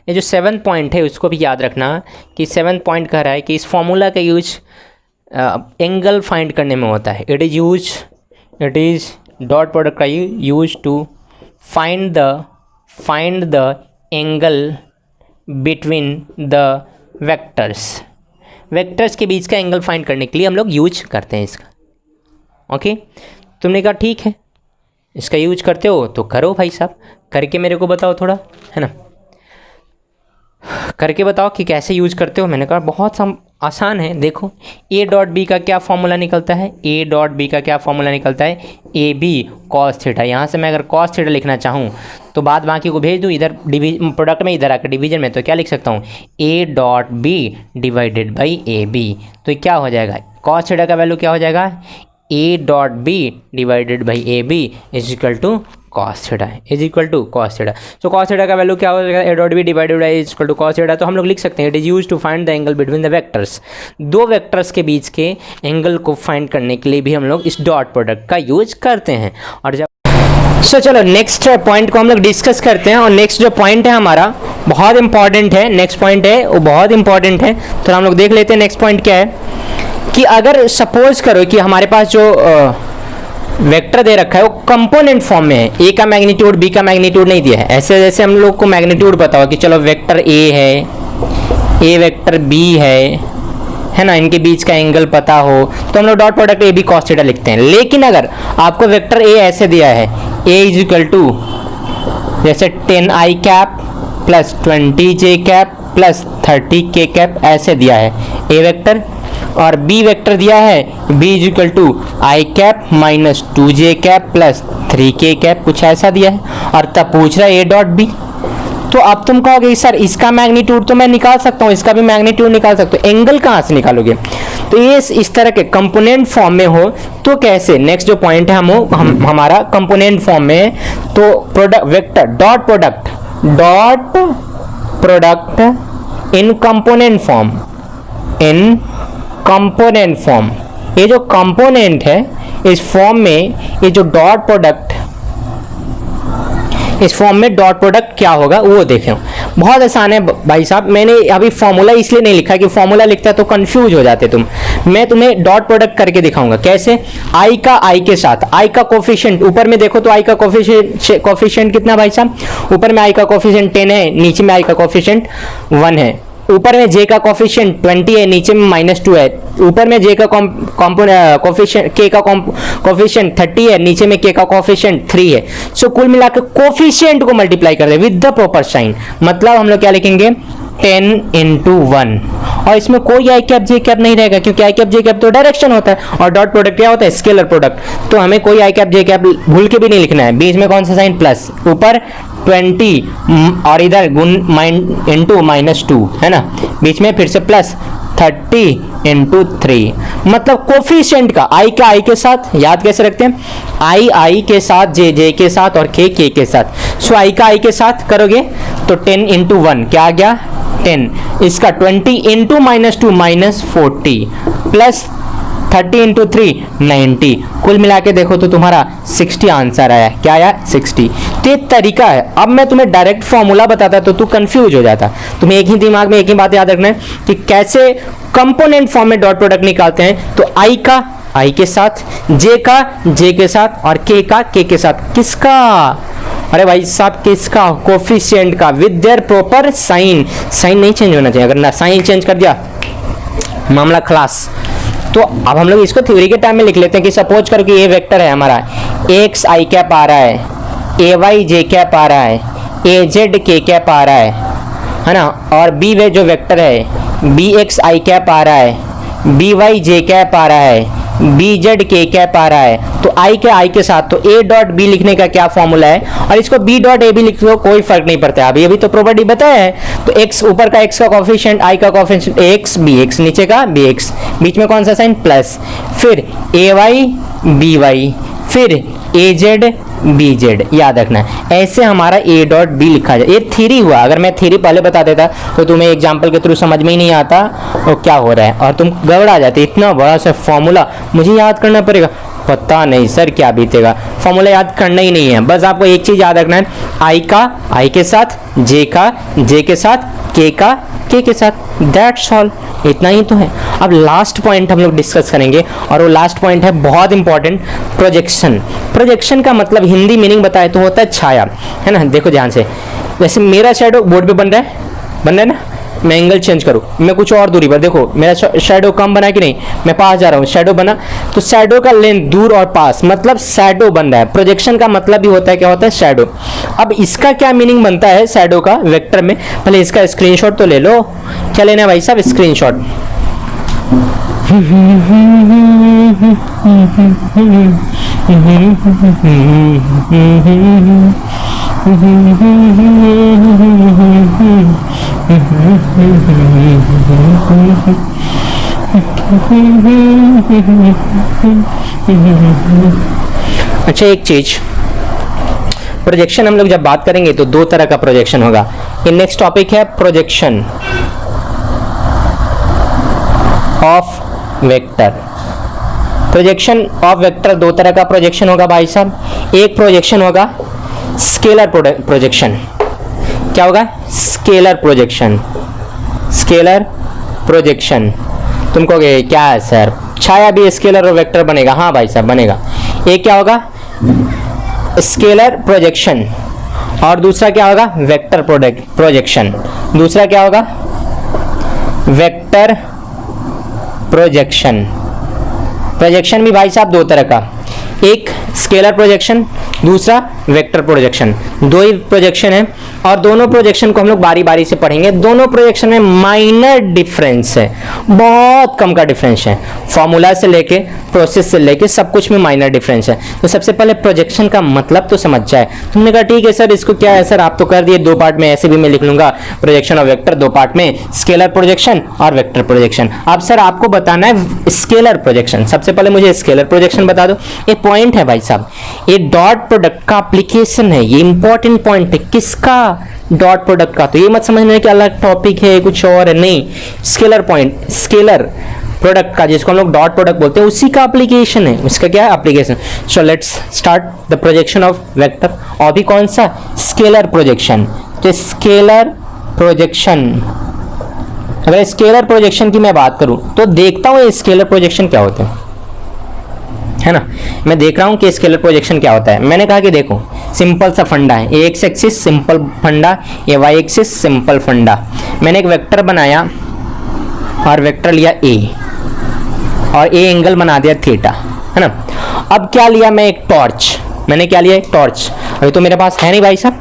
[SPEAKER 1] ये जो 7th पॉइंट है उसको भी याद रखना कि 7th पॉइंट कह रहा है कि इस फार्मूला का यूज एंगल फाइंड करने में होता है। इट इज़ डॉट प्रोडक्ट का use to find the angle between the vectors के बीच का एंगल फाइंड करने के लिए हम लोग यूज करते हैं इसका। ओके, तुमने कहा ठीक है इसका यूज करते हो तो करो भाई साहब, करके मेरे को बताओ थोड़ा, है ना, करके बताओ कि कैसे यूज करते हो। मैंने कहा बहुत आसान है, देखो ए डॉट बी का क्या फॉर्मूला निकलता है, ए डॉट बी का क्या फॉर्मूला निकलता है, ए बी कॉस थीटा। यहाँ से मैं अगर कॉस थीटा लिखना चाहूँ तो बाद बाकी को भेज दूँ इधर प्रोडक्ट में, इधर आकर डिवीजन में, तो क्या लिख सकता हूँ A dot B divided by A B. तो क्या हो जाएगा, कॉस थीटा का वैल्यू क्या हो जाएगा, A dot B divided by A B is equal to cos theta, is equal to cos theta. So cos theta का वैल्यू क्या हो जाएगा, A dot B divided by is equal to cos theta. तो हम लोग लिख सकते हैं it is use to find the angle between the vectors. दो वेक्टर्स के बीच के एंगल को फाइंड करने के लिए भी हम लोग इस डॉट प्रोडक्ट का यूज करते हैं। और जब चलो नेक्स्ट पॉइंट को हम लोग डिस्कस करते हैं। और नेक्स्ट जो पॉइंट है हमारा बहुत इंपॉर्टेंट है, नेक्स्ट पॉइंट है वो बहुत इंपॉर्टेंट है, तो हम लोग देख लेते हैं नेक्स्ट पॉइंट क्या है। कि अगर सपोज करो कि हमारे पास जो वेक्टर दे रखा है वो कंपोनेंट फॉर्म में है, ए का मैग्नीट्यूड बी का मैग्नीट्यूड नहीं दिया है। ऐसे जैसे हम लोग को मैग्नीट्यूड पता हो कि चलो वेक्टर ए है, ए वेक्टर बी है ना, इनके बीच का एंगल पता हो तो हम लोग dot product A B cos theta लिखते हैं। लेकिन अगर आपको वेक्टर ए ऐसे दिया है, ए इज इक्वल टू जैसे 10i cap plus 20j cap plus 30k cap ऐसे दिया है ए वेक्टर, और बी वेक्टर दिया है b is equal to I cap minus 2j cap plus 3k cap, कुछ ऐसा दिया है। और तब पूछ रहा है ए डॉट बी। तो अब तुम कहोगे सर इसका मैग्नीट्यूड तो मैं निकाल सकता हूँ, इसका भी मैग्नीट्यूड निकाल सकता हूँ, एंगल कहाँ से निकालोगे? तो ये इस तरह के कंपोनेंट फॉर्म में हो तो कैसे? नेक्स्ट जो पॉइंट है हमारा कंपोनेंट फॉर्म में है, तो product vector dot product in component form, in component form. ये जो कंपोनेंट है इस फॉर्म में, ये जो डॉट प्रोडक्ट इस फॉर्म में डॉट प्रोडक्ट क्या होगा वो देखें। बहुत आसान है भाई साहब, मैंने अभी फॉर्मूला इसलिए नहीं लिखा कि फॉर्मूला लिखता है तो कंफ्यूज हो जाते तुम। मैं तुम्हें डॉट प्रोडक्ट करके दिखाऊंगा कैसे। आई का आई के साथ, आई का कोफिशिएंट ऊपर में देखो तो आई का कोफिशिएंट कितना भाई साहब? ऊपर में आई का कोफिशिएंट 10 है, नीचे में आई का कोफिशिएंट 1 है। ऊपर में जे का कोफिशिएंट 20 है, नीचे में -2 है। ऊपर में जे का कोफिशिएंट के का कोफिशिएंट 30 है, नीचे में के का कोफिशिएंट 3 है। सो कुल मिलाकर कोफिशिएंट को मल्टीप्लाई कर दे विद द प्रॉपर साइन, मतलब हम लोग क्या लिखेंगे 10 × 1। और इसमें कोई आई कैप जे कैप नहीं रहेगा क्योंकि आई कैप जे कैप तो डायरेक्शन होता है और डॉट प्रोडक्ट क्या होता है? Scalar product. तो हमें कोई आई कैप जे कैप भूल के भी नहीं लिखना है। बीच में कौन सा साइन? प्लस, ऊपर 20 और इधर गुण इंटू -2 है ना, बीच में फिर से प्लस 30 × 3, मतलब कोफिशिएंट का आई का आई के साथ याद कैसे रखते हैं? आई के साथ, जे के साथ और के के साथ। सो आई का आई के साथ करोगे तो 10 × 1 क्या आ गया? 10। इसका 20 × -2 -40 प्लस 30 × 3 90। कुल मिला के देखो तो तुम्हारा 60 आंसर आया। क्या आया? 60। तो ये तरीका है। अब मैं तुम्हें डायरेक्ट फॉर्मूला बताता तो तू कंफ्यूज हो जाता। तुम्हें एक ही दिमाग में एक ही बात याद रखना है कि कैसे कंपोनेंट फॉर्म में डॉट प्रोडक्ट निकालते हैं। तो आई का आई के साथ, जे का जे के साथ और के का के के साथ। किसका? अरे भाई साहब किसका? कोफिशिएंट का with their proper sign. Sign नहीं चेंज होना चाहिए, अगर ना साइन चेंज कर दिया मामला खलास। तो अब हम लोग इसको थ्योरी के टाइम में लिख लेते हैं कि सपोज करो कि ये वेक्टर है हमारा, एक्स आई कैप आ रहा है, ए वाई जे कैप आ रहा है, ए जेड के कैप आ रहा है ना, और बी वे जो वेक्टर है बी एक्स आई कैप आ रहा है, बी वाई जे कैप आ रहा है, बी जेड के कैप आ रहा है। तो आई के आई के साथ तो ए डॉट बी लिखने का क्या फॉर्मूला है, और इसको बी डॉट ए भी लिख लो कोई फर्क नहीं पड़ता। अभी अभी तो प्रॉपर्टी बताया है। तो एक्स ऊपर का एक्स का कोफिशिएंट, आई का कोफिशिएंट एक्स बी एक्स, नीचे का बी एक्स, बीच में कौन सा साइन? प्लस, फिर ए वाई बी वाई, फिर ए जेड बी जेड, याद रखना है। ऐसे हमारा ए डॉट बी लिखा जाए। ये थ्योरी हुआ, अगर मैं थ्योरी पहले बता देता तो तुम्हें एग्जाम्पल के थ्रू समझ में ही नहीं आता और क्या हो रहा है और तुम गड़बड़ा जाते। इतना बड़ा सा फॉर्मूला मुझे याद करना पड़ेगा, पता नहीं सर क्या बीतेगा। फॉर्मूला याद करना ही नहीं है, बस आपको एक चीज याद रखना है, आई का आई के साथ, जे का जे के साथ, के का के के साथ, दैट्स ऑल। इतना ही तो है। अब लास्ट पॉइंट हम लोग डिस्कस करेंगे और वो लास्ट पॉइंट है बहुत इंपॉर्टेंट, प्रोजेक्शन। प्रोजेक्शन का मतलब हिंदी मीनिंग बताए तो होता है छाया, है ना। देखो ध्यान से, जैसे मेरा शैडो बोर्ड पे बन रहा है ना, मैं एंगल चेंज करूँ, मैं कुछ और दूरी पर, देखो मेरा शैडो कम बना कि नहीं, मैं पास जा रहा हूँ, शैडो बना, तो शैडो का लेंथ दूर और पास मतलब शैडो बन रहा है। प्रोजेक्शन का मतलब भी होता है क्या होता है? शैडो। अब इसका क्या मीनिंग बनता है शैडो का वेक्टर में? पहले इसका स्क्रीनशॉट तो ले लो। क्या लेना है भाई साहब? स्क्रीनशॉट। अच्छा एक चीज, प्रोजेक्शन हम लोग जब बात करेंगे तो दो तरह का प्रोजेक्शन होगा। ये नेक्स्ट टॉपिक है projection of vector. Projection of vector दो तरह का प्रोजेक्शन होगा भाई साहब। एक प्रोजेक्शन होगा स्केलर प्रोजेक्शन। क्या होगा? Scalar projection. Scalar projection. तुम कहोगे क्या है सर, छाया भी स्केलर और वेक्टर बनेगा? हाँ भाई साहब बनेगा। एक क्या होगा स्केलर प्रोजेक्शन और दूसरा क्या होगा वेक्टर प्रोजेक्शन। दूसरा क्या होगा वेक्टर प्रोजेक्शन। प्रोजेक्शन भी भाई साहब दो तरह का, एक स्केलर प्रोजेक्शन, दूसरा वेक्टर प्रोजेक्शन। दो ही प्रोजेक्शन है और दोनों प्रोजेक्शन को हम लोग बारी बारी से पढ़ेंगे। दोनों प्रोजेक्शन में माइनर डिफरेंस है, बहुत कम का डिफरेंस है। फॉर्मूला से लेके प्रोसेस से लेके सब कुछ में माइनर डिफरेंस है। तो सबसे पहले प्रोजेक्शन का मतलब तो समझ जाए। तुमने कहा ठीक है सर इसको क्या है सर, आप तो कर दिए दो पार्ट में, ऐसे भी मैं लिख लूंगा प्रोजेक्शन और वेक्टर दो पार्ट में, स्केलर प्रोजेक्शन और वेक्टर प्रोजेक्शन। अब सर आपको बताना है स्केलर प्रोजेक्शन। सबसे पहले मुझे स्केलर प्रोजेक्शन बता दो। ये पॉइंट है भाई साहब, ये डॉट प्रोडक्ट का एप्लीकेशन है, ये इंपॉर्टेंट पॉइंट है। किसका? डॉट प्रोडक्ट का। तो ये मत समझना कि अलग टॉपिक है कुछ और है, नहीं। स्केलर पॉइंट, स्केलर प्रोडक्ट का जिसको हम लोग डॉट प्रोडक्ट बोलते हैं, उसी का एप्लीकेशन है। उसका क्या है? Application. So let's start the projection of vector. और भी कौन सा? Scalar projection. तो स्केलर प्रोजेक्शन, अगर स्केलर प्रोजेक्शन की मैं बात करूं तो देखता हूं ये स्केलर प्रोजेक्शन क्या होता है ना। मैं देख रहा हूं कि स्केलर प्रोजेक्शन क्या होता है। मैंने कहा कि देखो सिंपल सा फंडा है, ये एक्स एक्सिस सिंपल फंडा, ये वाई एक्सिस सिंपल फंडा। मैंने एक वेक्टर बनाया और वेक्टर लिया ए और ए एंगल बना दिया थीटा, है ना। अब क्या लिया मैं? एक टॉर्च। मैंने क्या लिया? एक टॉर्च। अभी तो मेरे पास है नहीं भाई साहब।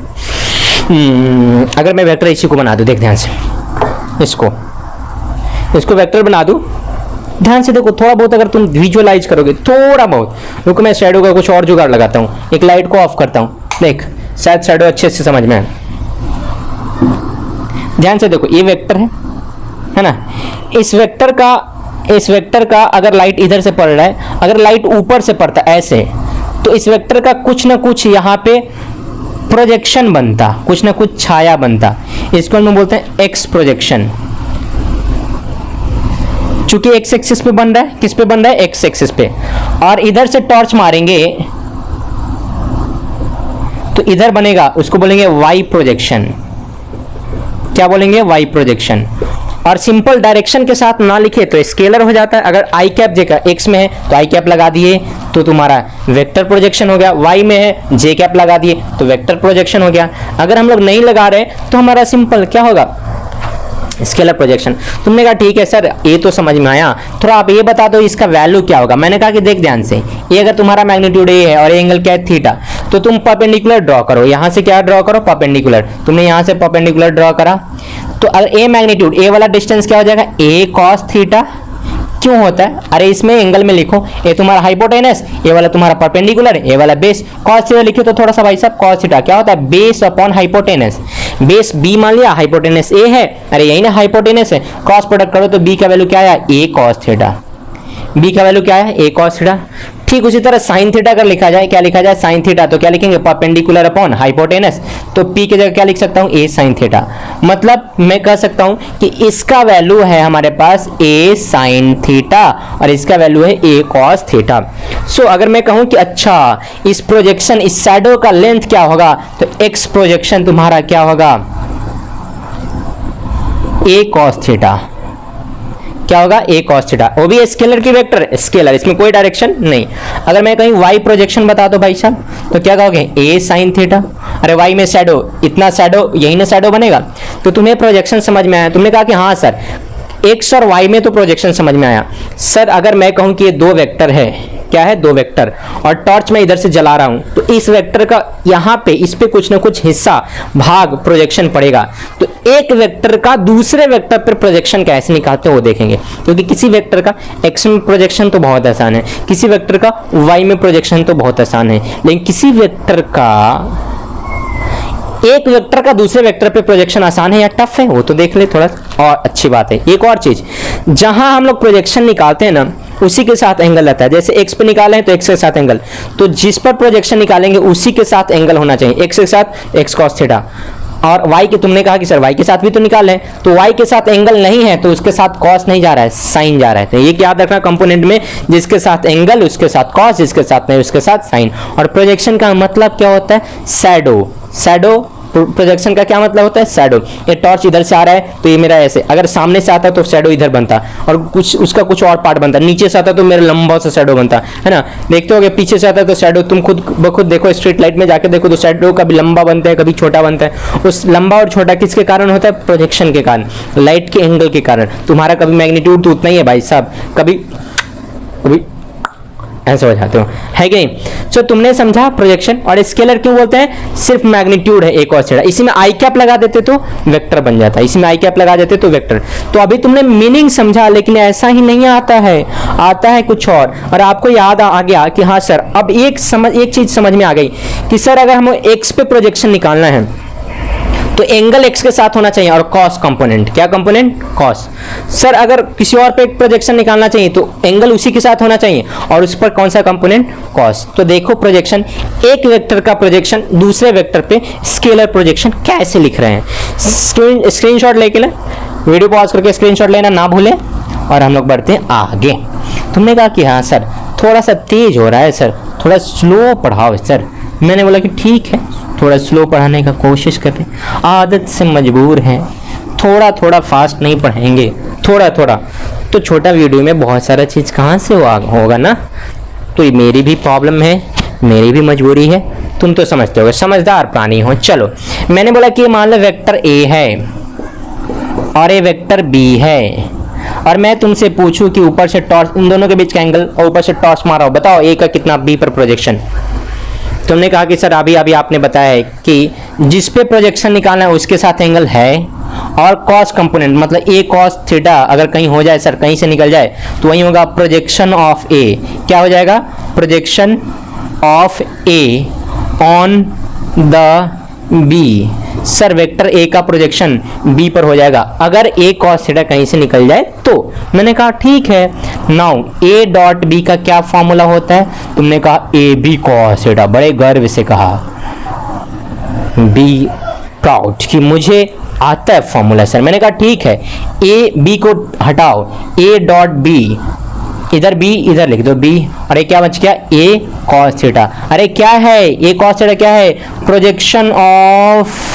[SPEAKER 1] अगर मैं वेक्टर इसी को बना दूं, देख ध्यान से, इसको वेक्टर बना दूं, ध्यान से देखो थोड़ा बहुत अगर तुम विजुअलाइज करोगे थोड़ा बहुत। रुको मैं शैडो का कुछ और जुगाड़ लगाता हूँ, एक लाइट को ऑफ करता हूँ, देख शायद शैडो अच्छे से समझ में आए। ध्यान से देखो ये वेक्टर है ना। इस वेक्टर का अगर लाइट इधर से पड़ रहा है, अगर लाइट ऊपर से पड़ता ऐसे, तो इस वेक्टर का कुछ ना कुछ यहाँ पे प्रोजेक्शन बनता, कुछ ना कुछ छाया बनता। इसको हम बोलते हैं एक्स प्रोजेक्शन। चूंकि एक्स एक्सिस पे बन रहा है, किस पे बन रहा है? एक्स एक्सिस पे। और इधर से टॉर्च मारेंगे तो इधर बनेगा, उसको बोलेंगे वाई प्रोजेक्शन। क्या बोलेंगे? Y projection. और सिंपल डायरेक्शन के साथ ना लिखे तो स्केलर हो जाता है। अगर आई कैप जे का एक्स में है तो आई कैप लगा दिए तो तुम्हारा वेक्टर प्रोजेक्शन हो गया, वाई में है जे कैप लगा दिए तो वेक्टर प्रोजेक्शन हो गया। अगर हम लोग नहीं लगा रहे तो हमारा सिंपल क्या होगा? Scalar projection. तुमने कहा ठीक है सर ये तो समझ में आया, थोड़ा आप ये बता दो इसका वैल्यू क्या होगा। मैंने कहा कि देख ध्यान से, ये अगर तुम्हारा मैग्नीट्यूड ए है और ये एंगल क्या है? थीटा, तो तुम परपेंडिकुलर ड्रॉ करो। यहाँ से क्या ड्रॉ करो? परपेंडिकुलर। तुमने यहाँ से परपेंडिकुलर ड्रॉ करा तो अगर ए मैग्नीट्यूड, ए वाला डिस्टेंस क्या हो जाएगा? ए कॉस थीटा। क्यों होता है? अरे इसमें एंगल में लिखो, ये तुम्हारा हाइपोटेनस, ये वाला तुम्हारा परपेंडिकुलर, ये वाला बेस। कॉस थीटा लिखो तो थोड़ा सा भाई साहब, कॉस थीटा क्या होता है? Base upon hypotenuse. Base B मान लिया, हाइपोटेनस ए है, अरे यही ना हाइपोटेनस है। क्रॉस प्रोडक्ट करो तो बी का वैल्यू क्या आया? ए कॉस थीटा। बी का वैल्यू क्या है? ए कॉस थीटा। ठीक उसी तरह साइन थीटा अगर लिखा जाए, क्या लिखा जाए? साइन थीटा, तो क्या लिखेंगे? Perpendicular upon hypotenuse. तो पी की जगह क्या लिख सकता हूं? ए साइन थीटा। मतलब मैं कह सकता हूं कि इसका वैल्यू है हमारे पास ए साइन थीटा और इसका वैल्यू है ए कॉस थीटा। सो अगर मैं कहूं कि अच्छा इस प्रोजेक्शन, इस शैडो का लेंथ क्या होगा, तो एक्स प्रोजेक्शन तुम्हारा क्या होगा? ए कॉस थीटा। क्या होगा? ए कॉस थीटा। वो भी स्केलर की वेक्टर, स्केलर, इसमें कोई डायरेक्शन नहीं। अगर मैं कहीं वाई प्रोजेक्शन बता दो भाई साहब तो क्या कहोगे? ए साइन थीटा। अरे वाई में शैडो, इतना शैडो, यही ना शैडो बनेगा। तो तुम्हें प्रोजेक्शन समझ में आया? तुमने कहा कि हाँ सर एक्स और वाई में तो प्रोजेक्शन समझ में आया। सर अगर मैं कहूं कि ये दो वेक्टर है, क्या है? दो वेक्टर, और टॉर्च मैं इधर से जला रहा हूं तो इस वेक्टर का यहाँ पे, इस पे कुछ ना कुछ हिस्सा, भाग प्रोजेक्शन पड़ेगा। तो एक वेक्टर का दूसरे वेक्टर पर प्रोजेक्शन कैसे निकालते हो वो देखेंगे। क्योंकि किसी वेक्टर का एक्स में प्रोजेक्शन तो बहुत आसान है, किसी वेक्टर का वाई में प्रोजेक्शन तो बहुत आसान है, लेकिन किसी वेक्टर का, एक वेक्टर का दूसरे वेक्टर पे प्रोजेक्शन आसान है या टफ है वो तो देख ले थोड़ा। और अच्छी बात है एक और चीज, जहां हम लोग प्रोजेक्शन निकालते हैं ना उसी के साथ एंगल रहता है। जैसे एक्स पे निकाले हैं तो एक्स के साथ एंगल, तो जिस पर प्रोजेक्शन निकालेंगे उसी के साथ एंगल होना चाहिए। एक्स के साथ एक्स कॉस थीटा, और y के, तुमने कहा कि सर y के साथ भी तो निकाल लें, तो y के साथ एंगल नहीं है तो उसके साथ cos नहीं जा रहा है, sin जा रहा है। तो ये याद रखना कंपोनेंट में, जिसके साथ एंगल उसके साथ cos, जिसके साथ नहीं उसके साथ sin। और प्रोजेक्शन का मतलब क्या होता है? शैडो। शैडो प्रोजेक्शन का क्या मतलब होता है, शैडो। ये टॉर्च इधर से आ रहा है तो ये मेरा ऐसे, अगर सामने से आता तो शैडो इधर बनता और कुछ उसका कुछ और पार्ट बनता, नीचे से आता तो मेरा लंबा सा शैडो बनता है ना। देखते हो पीछे से आता तो शैडो, तुम खुद ब खुद देखो, स्ट्रीट लाइट में जाके देखो तो शैडो कभी लंबा बनता है कभी छोटा बनता है। उस लंबा और छोटा किसके कारण होता है, प्रोजेक्शन के कारण, लाइट के एंगल के कारण। तुम्हारा कभी मैग्नीट्यूड तो उतना ही है भाई साहब, कभी कभी ऐसे हो जाते हो, है कि नहीं। तो तुमने समझा प्रोजेक्शन। और स्केलर क्यों बोलते हैं, सिर्फ मैग्नीट्यूड है एक और छेड़ा, इसी में आई कैप लगा देते तो वेक्टर बन जाता है, इसी में आई कैप लगा देते तो वेक्टर। तो अभी तुमने मीनिंग समझा, लेकिन ऐसा ही नहीं आता है, आता है कुछ और आपको याद आ गया कि हाँ सर अब एक चीज समझ में आ गई कि सर अगर हमें एक्स पे प्रोजेक्शन निकालना है तो एंगल एक्स के साथ होना चाहिए और कॉस कंपोनेंट, क्या कंपोनेंट, कॉस। सर अगर किसी और पे एक प्रोजेक्शन निकालना चाहिए तो एंगल उसी के साथ होना चाहिए और उस पर कौन सा कंपोनेंट, कॉस। तो देखो प्रोजेक्शन, एक वेक्टर का प्रोजेक्शन दूसरे वेक्टर पे स्केलर प्रोजेक्शन कैसे लिख रहे हैं। स्क्रीनशॉट लेके ले, वीडियो पॉज करके स्क्रीनशॉट लेना ना भूले और हम लोग बढ़ते हैं आगे। तुमने कहा कि हाँ सर थोड़ा सा तेज हो रहा है सर, थोड़ा स्लो पढ़ाओ सर। मैंने बोला कि ठीक है, थोड़ा स्लो पढ़ाने का कोशिश करें, आदत से मजबूर हैं, थोड़ा थोड़ा फास्ट नहीं पढ़ेंगे, थोड़ा थोड़ा। तो छोटा वीडियो में बहुत सारा चीज़ कहाँ से होगा ना। तो ये मेरी भी प्रॉब्लम है, मेरी भी मजबूरी है, तुम तो समझते हो, समझदार प्राणी हो। चलो मैंने बोला कि मान लो वेक्टर ए है और ये वेक्टर बी है और मैं तुमसे पूछूं कि ऊपर से टॉर्च, इन दोनों के बीच का एंगल और ऊपर से टॉर्च मारा हो, बताओ ए का कितना, बी पर प्रोजेक्शन। तुमने कहा कि सर अभी आपने बताया है कि जिस पे प्रोजेक्शन निकालना है उसके साथ एंगल है और कॉस कंपोनेंट मतलब ए कॉस थीटा अगर कहीं हो जाए सर, कहीं से निकल जाए तो वही होगा प्रोजेक्शन ऑफ ए। क्या हो जाएगा, projection of A on the B. Sir vector A का प्रोजेक्शन बी पर हो जाएगा अगर ए कॉस थीटा कहीं से निकल जाए तो। मैंने कहा ठीक है। नाउ ए डॉट बी का क्या फॉर्मूला होता है, तुमने कहा ए बी कॉस थीटा, बड़े गर्व से कहा, बी प्राउड कि मुझे आता है फॉर्मूला सर। मैंने कहा ठीक है, ए बी को हटाओ, ए डॉट बी, इधर बी इधर लिख दो बी, और ये क्या बच गया, ए कॉस थीटा। अरे क्या है ए कॉस थीटा, क्या है, projection of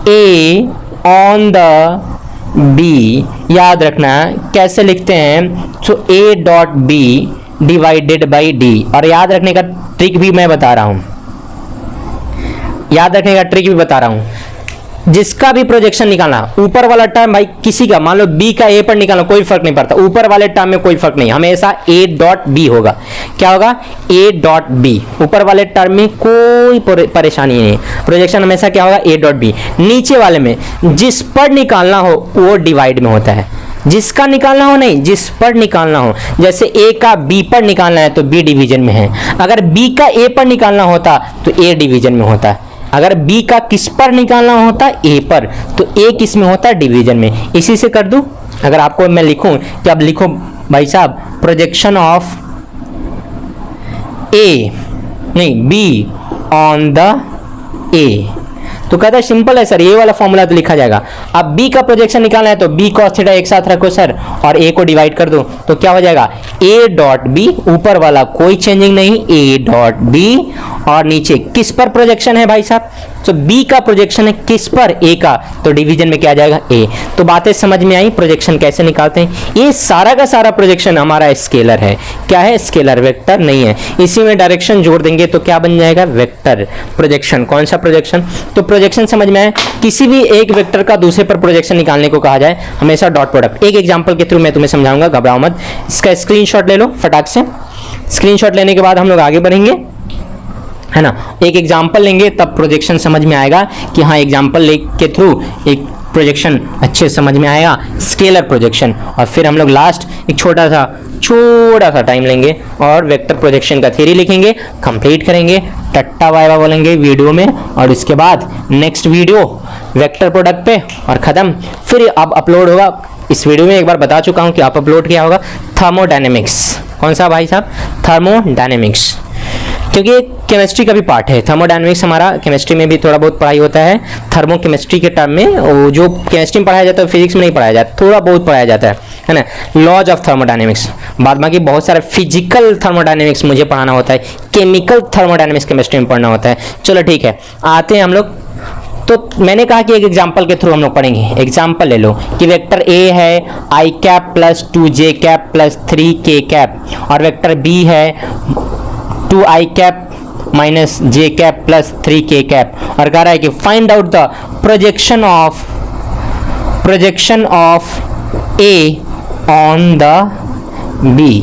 [SPEAKER 1] A on the B. याद रखना कैसे लिखते हैं, तो A dot B divided by D. और याद रखने का ट्रिक भी मैं बता रहा हूं, याद रखने का ट्रिक भी बता रहा हूं। जिसका भी प्रोजेक्शन निकालना, ऊपर वाला टर्म भाई किसी का, मान लो बी का ए पर निकालना, कोई फर्क नहीं पड़ता, ऊपर वाले टर्म में कोई फर्क नहीं, हमेशा ए डॉट बी होगा। क्या होगा, ए डॉट बी, ऊपर वाले टर्म में कोई परेशानी नहीं, प्रोजेक्शन हमेशा क्या होगा, ए डॉट बी। नीचे वाले में जिस पर निकालना हो वो डिवाइड में होता है, जिसका निकालना हो नहीं, जिस पर निकालना हो। जैसे ए का बी पर निकालना है तो बी डिवीजन में है, अगर बी का ए पर निकालना होता तो ए डिवीजन में होता है, अगर बी का किस पर निकालना होता ए पर तो ए किस में होता है, डिवीजन में। इसी से कर दूं, अगर आपको मैं लिखूं कि अब लिखो भाई साहब प्रोजेक्शन ऑफ ए नहीं बी ऑन द ए, तो कहता है सिंपल है सर, ये वाला फॉर्मूला तो लिखा जाएगा। अब बी का प्रोजेक्शन निकालना है तो बी कॉस थीटा एक साथ रखो सर और ए को डिवाइड कर दो, तो क्या हो जाएगा, ए डॉट बी, ऊपर वाला कोई चेंजिंग नहीं, ए डॉट बी, और नीचे किस पर प्रोजेक्शन है भाई साहब, तो बी का प्रोजेक्शन है किस पर, ए का, तो डिवीजन में क्या आ जाएगा, ए। तो बातें समझ में आई, प्रोजेक्शन कैसे निकालते हैं। ये सारा का सारा प्रोजेक्शन हमारा स्केलर है, क्या है, स्केलर, वेक्टर नहीं है। इसी में डायरेक्शन जोड़ देंगे तो क्या बन जाएगा, वेक्टर। प्रोजेक्शन, कौन सा प्रोजेक्शन, तो प्रोजेक्शन समझ में आए, किसी भी एक वेक्टर का दूसरे पर प्रोजेक्शन निकालने को कहा जाए हमेशा डॉट प्रोडक्ट। एक एग्जांपल के थ्रू मैं तुम्हें समझाऊंगा, घबराओ मत, इसका स्क्रीनशॉट ले लो फटाक से। स्क्रीनशॉट लेने के बाद हम लोग आगे बढ़ेंगे, है ना। एक एग्जाम्पल लेंगे तब प्रोजेक्शन समझ में आएगा कि हाँ एग्जाम्पल के थ्रू एक प्रोजेक्शन अच्छे समझ में आएगा, स्केलर प्रोजेक्शन। और फिर हम लोग लास्ट एक छोटा सा टाइम लेंगे और वेक्टर प्रोजेक्शन का थ्योरी लिखेंगे, कंप्लीट करेंगे, टट्टा वाइवा बोलेंगे वीडियो में, और इसके बाद नेक्स्ट वीडियो वेक्टर प्रोडक्ट पे और ख़त्म। फिर अब अपलोड होगा, इस वीडियो में एक बार बता चुका हूँ कि आप अपलोड किया होगा थर्मोडायनेमिक्स। कौन सा भाई साहब, थर्मोडायनेमिक्स, क्योंकि केमिस्ट्री का भी पार्ट है। थर्मोडायनेमिक्स हमारा केमिस्ट्री में भी थोड़ा बहुत पढ़ाई होता है, थर्मो केमिस्ट्री के टर्म में, वो जो केमिस्ट्री में पढ़ाया जाता है फिजिक्स में नहीं पढ़ाया जाता, थोड़ा बहुत पढ़ाया जाता है ना, लॉज ऑफ थर्मोडायनेमिक्स। बाद बाकी बहुत सारा फिजिकल थर्मोडायनेमिक्स मुझे पढ़ाना होता है, केमिकल थर्मोडायनेमिक्स केमिस्ट्री में पढ़ना होता है। चलो ठीक है, आते हैं हम लोग तो मैंने कहा कि एक एग्जाम्पल के थ्रू हम लोग पढ़ेंगे। एग्जाम्पल ले लो कि वेक्टर ए है I cap plus 2j cap plus 3k cap और वेक्टर बी है 2i cap minus j cap plus 3k cap और कह रहा है कि find out the projection of A on the B.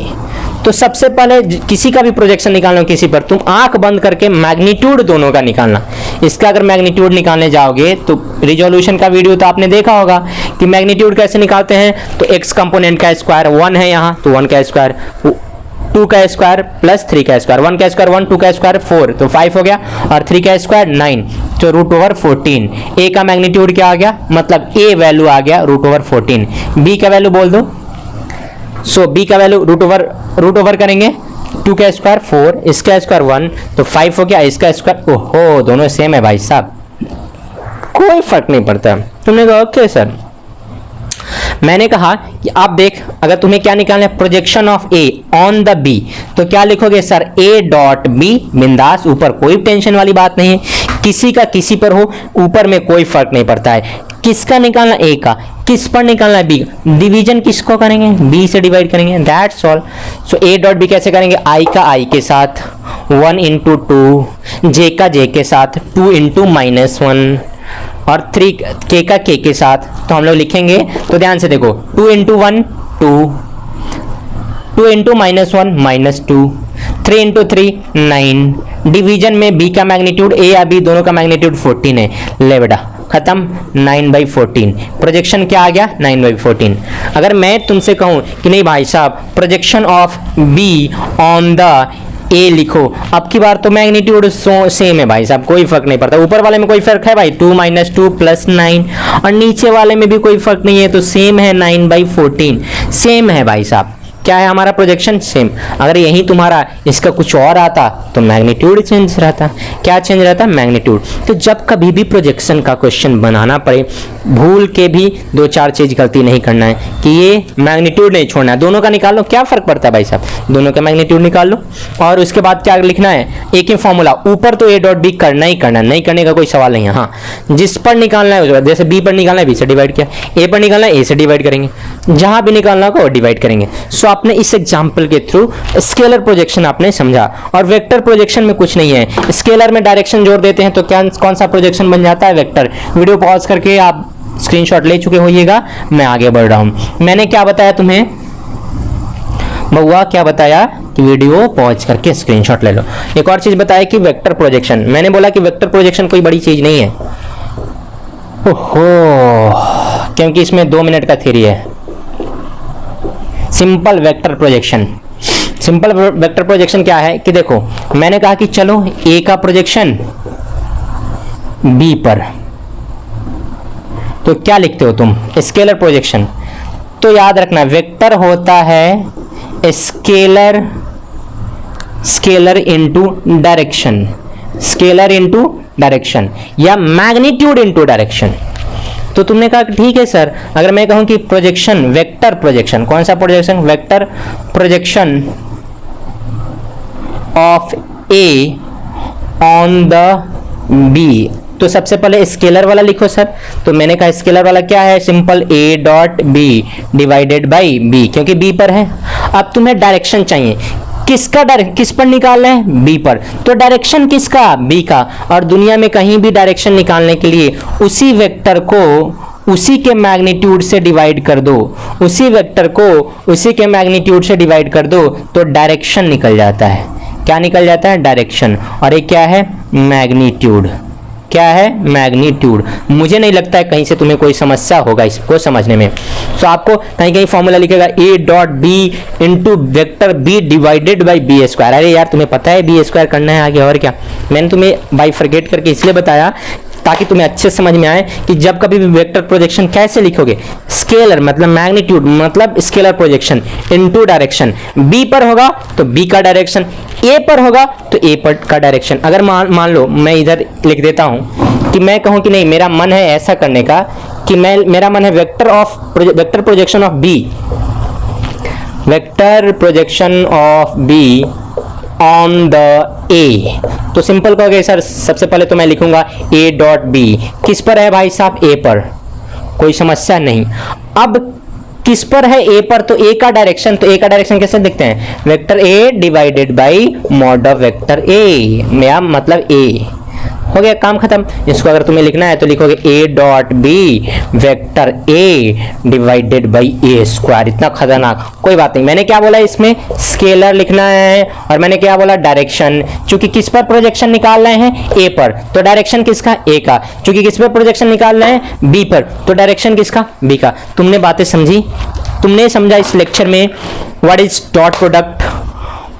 [SPEAKER 1] तो सबसे पहले किसी का भी प्रोजेक्शन निकालना हो किसी पर, तुम आंख बंद करके मैग्नीट्यूड दोनों का निकालना। इसका अगर मैग्नीट्यूड निकालने जाओगे तो रिजोल्यूशन का वीडियो तो आपने देखा होगा कि मैग्नीट्यूड कैसे निकालते हैं। तो x कंपोनेंट का स्क्वायर 1 है यहाँ, तो 1 का स्क्वायर 2 का स्क्वायर प्लस 3 का स्क्वायर, 1 का स्क्वायर 1, 2 का स्क्वायर 4 तो 5 हो गया और 3 का स्क्वायर 9 तो √14। a का मैग्नीट्यूड क्या आ गया, मतलब a वैल्यू आ गया √14। b का वैल्यू बोल दो, सो b का वैल्यू रूट ओवर करेंगे 2 का स्क्वायर 4, इसका स्क्वायर 1 तो 5 हो गया, इसका स्क्वायर ओहो दोनों सेम है भाई साहब, कोई फर्क नहीं पड़ता। तुमने कहा ओके सर। मैंने कहा कि आप देख अगर तुम्हें क्या निकालना है projection of A on the B तो क्या लिखोगे सर ए डॉट बी, बिंदास, ऊपर कोई टेंशन वाली बात नहीं है, किसी का किसी पर हो ऊपर में कोई फर्क नहीं पड़ता है। किसका निकालना ए का, किस पर निकालना है बी, डिवीजन किसको करेंगे बी से डिवाइड करेंगे, that's all. So A dot B कैसे करेंगे, आई का आई के साथ 1 इंटू 2, जे का जे के साथ 2 इंटू -1 और 3k का k के साथ। तो हम लोग लिखेंगे तो ध्यान से देखो 2 इंटू 1 2 इंटू -1 -2 3 इंटू 3 9। डिवीजन में b का मैग्नीट्यूड a या b दोनों का मैग्नीट्यूड 14 है, ले बेटा खत्म 9/14। प्रोजेक्शन क्या आ गया 9/14। अगर मैं तुमसे कहूं कि नहीं भाई साहब projection of b on the ए लिखो, अब की बार तो मैग्नीट्यूड सेम है भाई साहब, कोई फर्क नहीं पड़ता। ऊपर वाले में कोई फर्क है भाई 2 - 2 + 9 और नीचे वाले में भी कोई फर्क नहीं है, तो सेम है 9/14 सेम है भाई साहब। क्या है हमारा प्रोजेक्शन सेम। अगर यही तुम्हारा इसका कुछ और आता तो मैग्नीट्यूड चेंज रहता। क्या चेंज रहता, मैग्नीट्यूड। तो जब कभी भी प्रोजेक्शन का क्वेश्चन बनाना पड़े भूल के भी 2-4 चीज गलती नहीं करना है कि ये मैग्नीट्यूड नहीं छोड़ना है, दोनों का निकाल लो, क्या फर्क पड़ता है भाई साहब, दोनों का मैग्नीट्यूड निकाल लो। और उसके बाद क्या लिखना है, एक ही फॉर्मूला, ऊपर तो ए डॉट बी करना ही करना, नहीं करने का कोई सवाल नहीं है। हाँ जिस पर निकालना है उसके बाद, जैसे बी पर निकालना है बी से डिवाइड किया, ए पर निकालना है ए से डिवाइड करेंगे, जहां भी निकालना होगा वो डिवाइड करेंगे। सो आपने इस एग्जांपल के थ्रू स्केलर प्रोजेक्शन आपने समझा। और वेक्टर प्रोजेक्शन में कुछ नहीं है, स्केलर में डायरेक्शन जोड़ देते हैं तो क्या कौन सा प्रोजेक्शन बन जाता है, वेक्टर। वीडियो पॉज करके आप स्क्रीनशॉट ले चुके होइएगा, मैं आगे बढ़ रहा हूं। मैंने क्या बताया तुम्हें बउआ, क्या बताया कि वीडियो पॉज करके स्क्रीनशॉट ले लो। एक और चीज बताया कि वेक्टर प्रोजेक्शन, मैंने बोला कि वेक्टर प्रोजेक्शन कोई बड़ी चीज नहीं है, ओहो, क्योंकि इसमें 2 मिनट का थ्योरी है। Simple vector projection, simple vector projection क्या है कि देखो मैंने कहा कि चलो ए का प्रोजेक्शन बी पर, तो क्या लिखते हो तुम, स्केलर प्रोजेक्शन। तो याद रखना वेक्टर होता है scalar, scalar into direction, scalar into direction या मैग्नीट्यूड इनटू डायरेक्शन। तो तुमने कहा ठीक है सर, अगर मैं कहूं कि प्रोजेक्शन, वेक्टर प्रोजेक्शन, कौन सा projection, vector projection of A on the B, तो सबसे पहले स्केलर वाला लिखो सर। तो मैंने कहा स्केलर वाला क्या है, simple A dot B divided by B, क्योंकि बी पर है। अब तुम्हें डायरेक्शन चाहिए, किसका डायरेक्शन, किस पर निकालना है, बी पर, तो डायरेक्शन किसका, बी का। और दुनिया में कहीं भी डायरेक्शन निकालने के लिए उसी वेक्टर को उसी के मैग्नीट्यूड से डिवाइड कर दो, उसी वेक्टर को उसी के मैग्नीट्यूड से डिवाइड कर दो तो डायरेक्शन निकल जाता है। क्या निकल जाता है, डायरेक्शन। और एक क्या है, मैग्नीट्यूड। क्या है, मैग्नीट्यूड। मुझे नहीं लगता है कहीं से तुम्हें कोई समस्या होगा इसको समझने में। तो आपको कहीं कहीं फॉर्मूला लिखेगा A dot B into vector B divided by B square. अरे यार तुम्हें पता है बी स्क्वायर करना है आगे, और क्या। मैंने तुम्हें बाइफरगेट करके इसलिए बताया ताकि तुम्हें अच्छे समझ में आए कि जब कभी भी वेक्टर प्रोजेक्शन कैसे लिखोगे, स्केलर मतलब मैग्नीट्यूड मतलब scalar projection into direction. B पर होगा तो बी का डायरेक्शन, ए पर होगा तो ए पर का डायरेक्शन। अगर मान लो मैं इधर लिख देता हूं कि मैं कहूं कि नहीं मेरा मन है ऐसा करने का कि मेरा मन है vector projection of B, vector projection of B on the A. तो सिंपल कहोगे सर, सबसे पहले तो मैं लिखूंगा ए डॉट बी, किस पर है भाई साहब, ए पर, कोई समस्या नहीं। अब किस पर है, ए पर, तो ए का डायरेक्शन, तो ए का डायरेक्शन कैसे दिखते हैं, vector A divided by mod of vector A, मेरा मतलब ए। हो गया काम खत्म। इसको अगर तुम्हें लिखना है तो लिखोगे A dot B vector A divided by A square. इतना खतरनाक, कोई बात नहीं। मैंने क्या बोला, इसमें स्केलर लिखना है, और मैंने क्या बोला, डायरेक्शन। चूंकि किस पर प्रोजेक्शन निकाल रहे हैं, ए पर, तो डायरेक्शन किसका, ए का। चूंकि किस पर प्रोजेक्शन निकाल रहे हैं, बी पर, तो डायरेक्शन किसका, बी का। तुमने बातें समझी, तुमने समझा इस लेक्चर में what is dot product,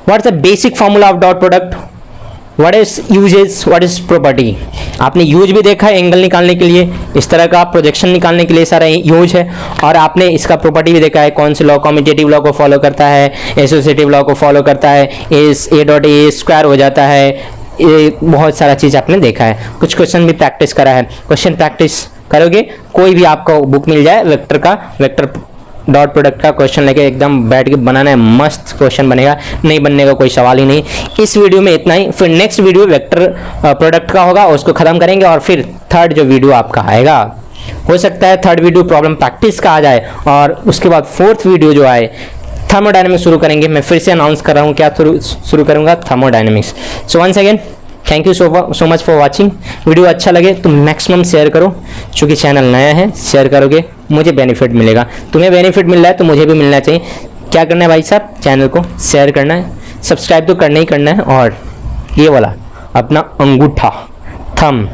[SPEAKER 1] what is the basic formula of dot product, what is uses, what is property. आपने यूज भी देखा है एंगल निकालने के लिए, इस तरह का प्रोजेक्शन निकालने के लिए सारा यूज है, और आपने इसका प्रॉपर्टी भी देखा है, कौन से लॉ, कम्यूटेटिव लॉ को फॉलो करता है, एसोसिएटिव लॉ को फॉलो करता है, ए डॉट ए स्क्वायर हो जाता है, ये बहुत सारा चीज़ आपने देखा है। कुछ क्वेश्चन भी प्रैक्टिस करा है, क्वेश्चन प्रैक्टिस करोगे, कोई भी आपको बुक मिल जाए वेक्टर का, वेक्टर डॉट प्रोडक्ट का क्वेश्चन लेके एकदम बैठ के बनाना है, मस्त क्वेश्चन बनेगा, नहीं बनने का कोई सवाल ही नहीं। इस वीडियो में इतना ही, फिर नेक्स्ट वीडियो वेक्टर प्रोडक्ट का होगा, उसको खत्म करेंगे, और फिर थर्ड जो वीडियो आपका आएगा, हो सकता है थर्ड वीडियो प्रॉब्लम प्रैक्टिस का आ जाए, और उसके बाद फोर्थ वीडियो जो आए थर्मोडायनेमिक्स शुरू करेंगे। मैं फिर से अनाउंस कर रहा हूँ, क्या शुरू करूँगा, thermodynamics. So once again thank you so much for watching. Video अच्छा लगे तो मैक्सिमम शेयर करो, क्योंकि चैनल नया है, शेयर करोगे मुझे बेनिफिट मिलेगा, तुम्हें बेनिफिट मिल रहा है तो मुझे भी मिलना चाहिए। क्या करना है भाई साहब, चैनल को शेयर करना है, सब्सक्राइब तो करना ही करना है, और ये वाला अपना अंगूठा थम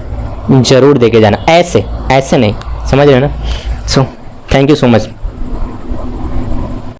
[SPEAKER 1] जरूर देके जाना, ऐसे ऐसे नहीं, समझ रहे हो ना। So thank you so much.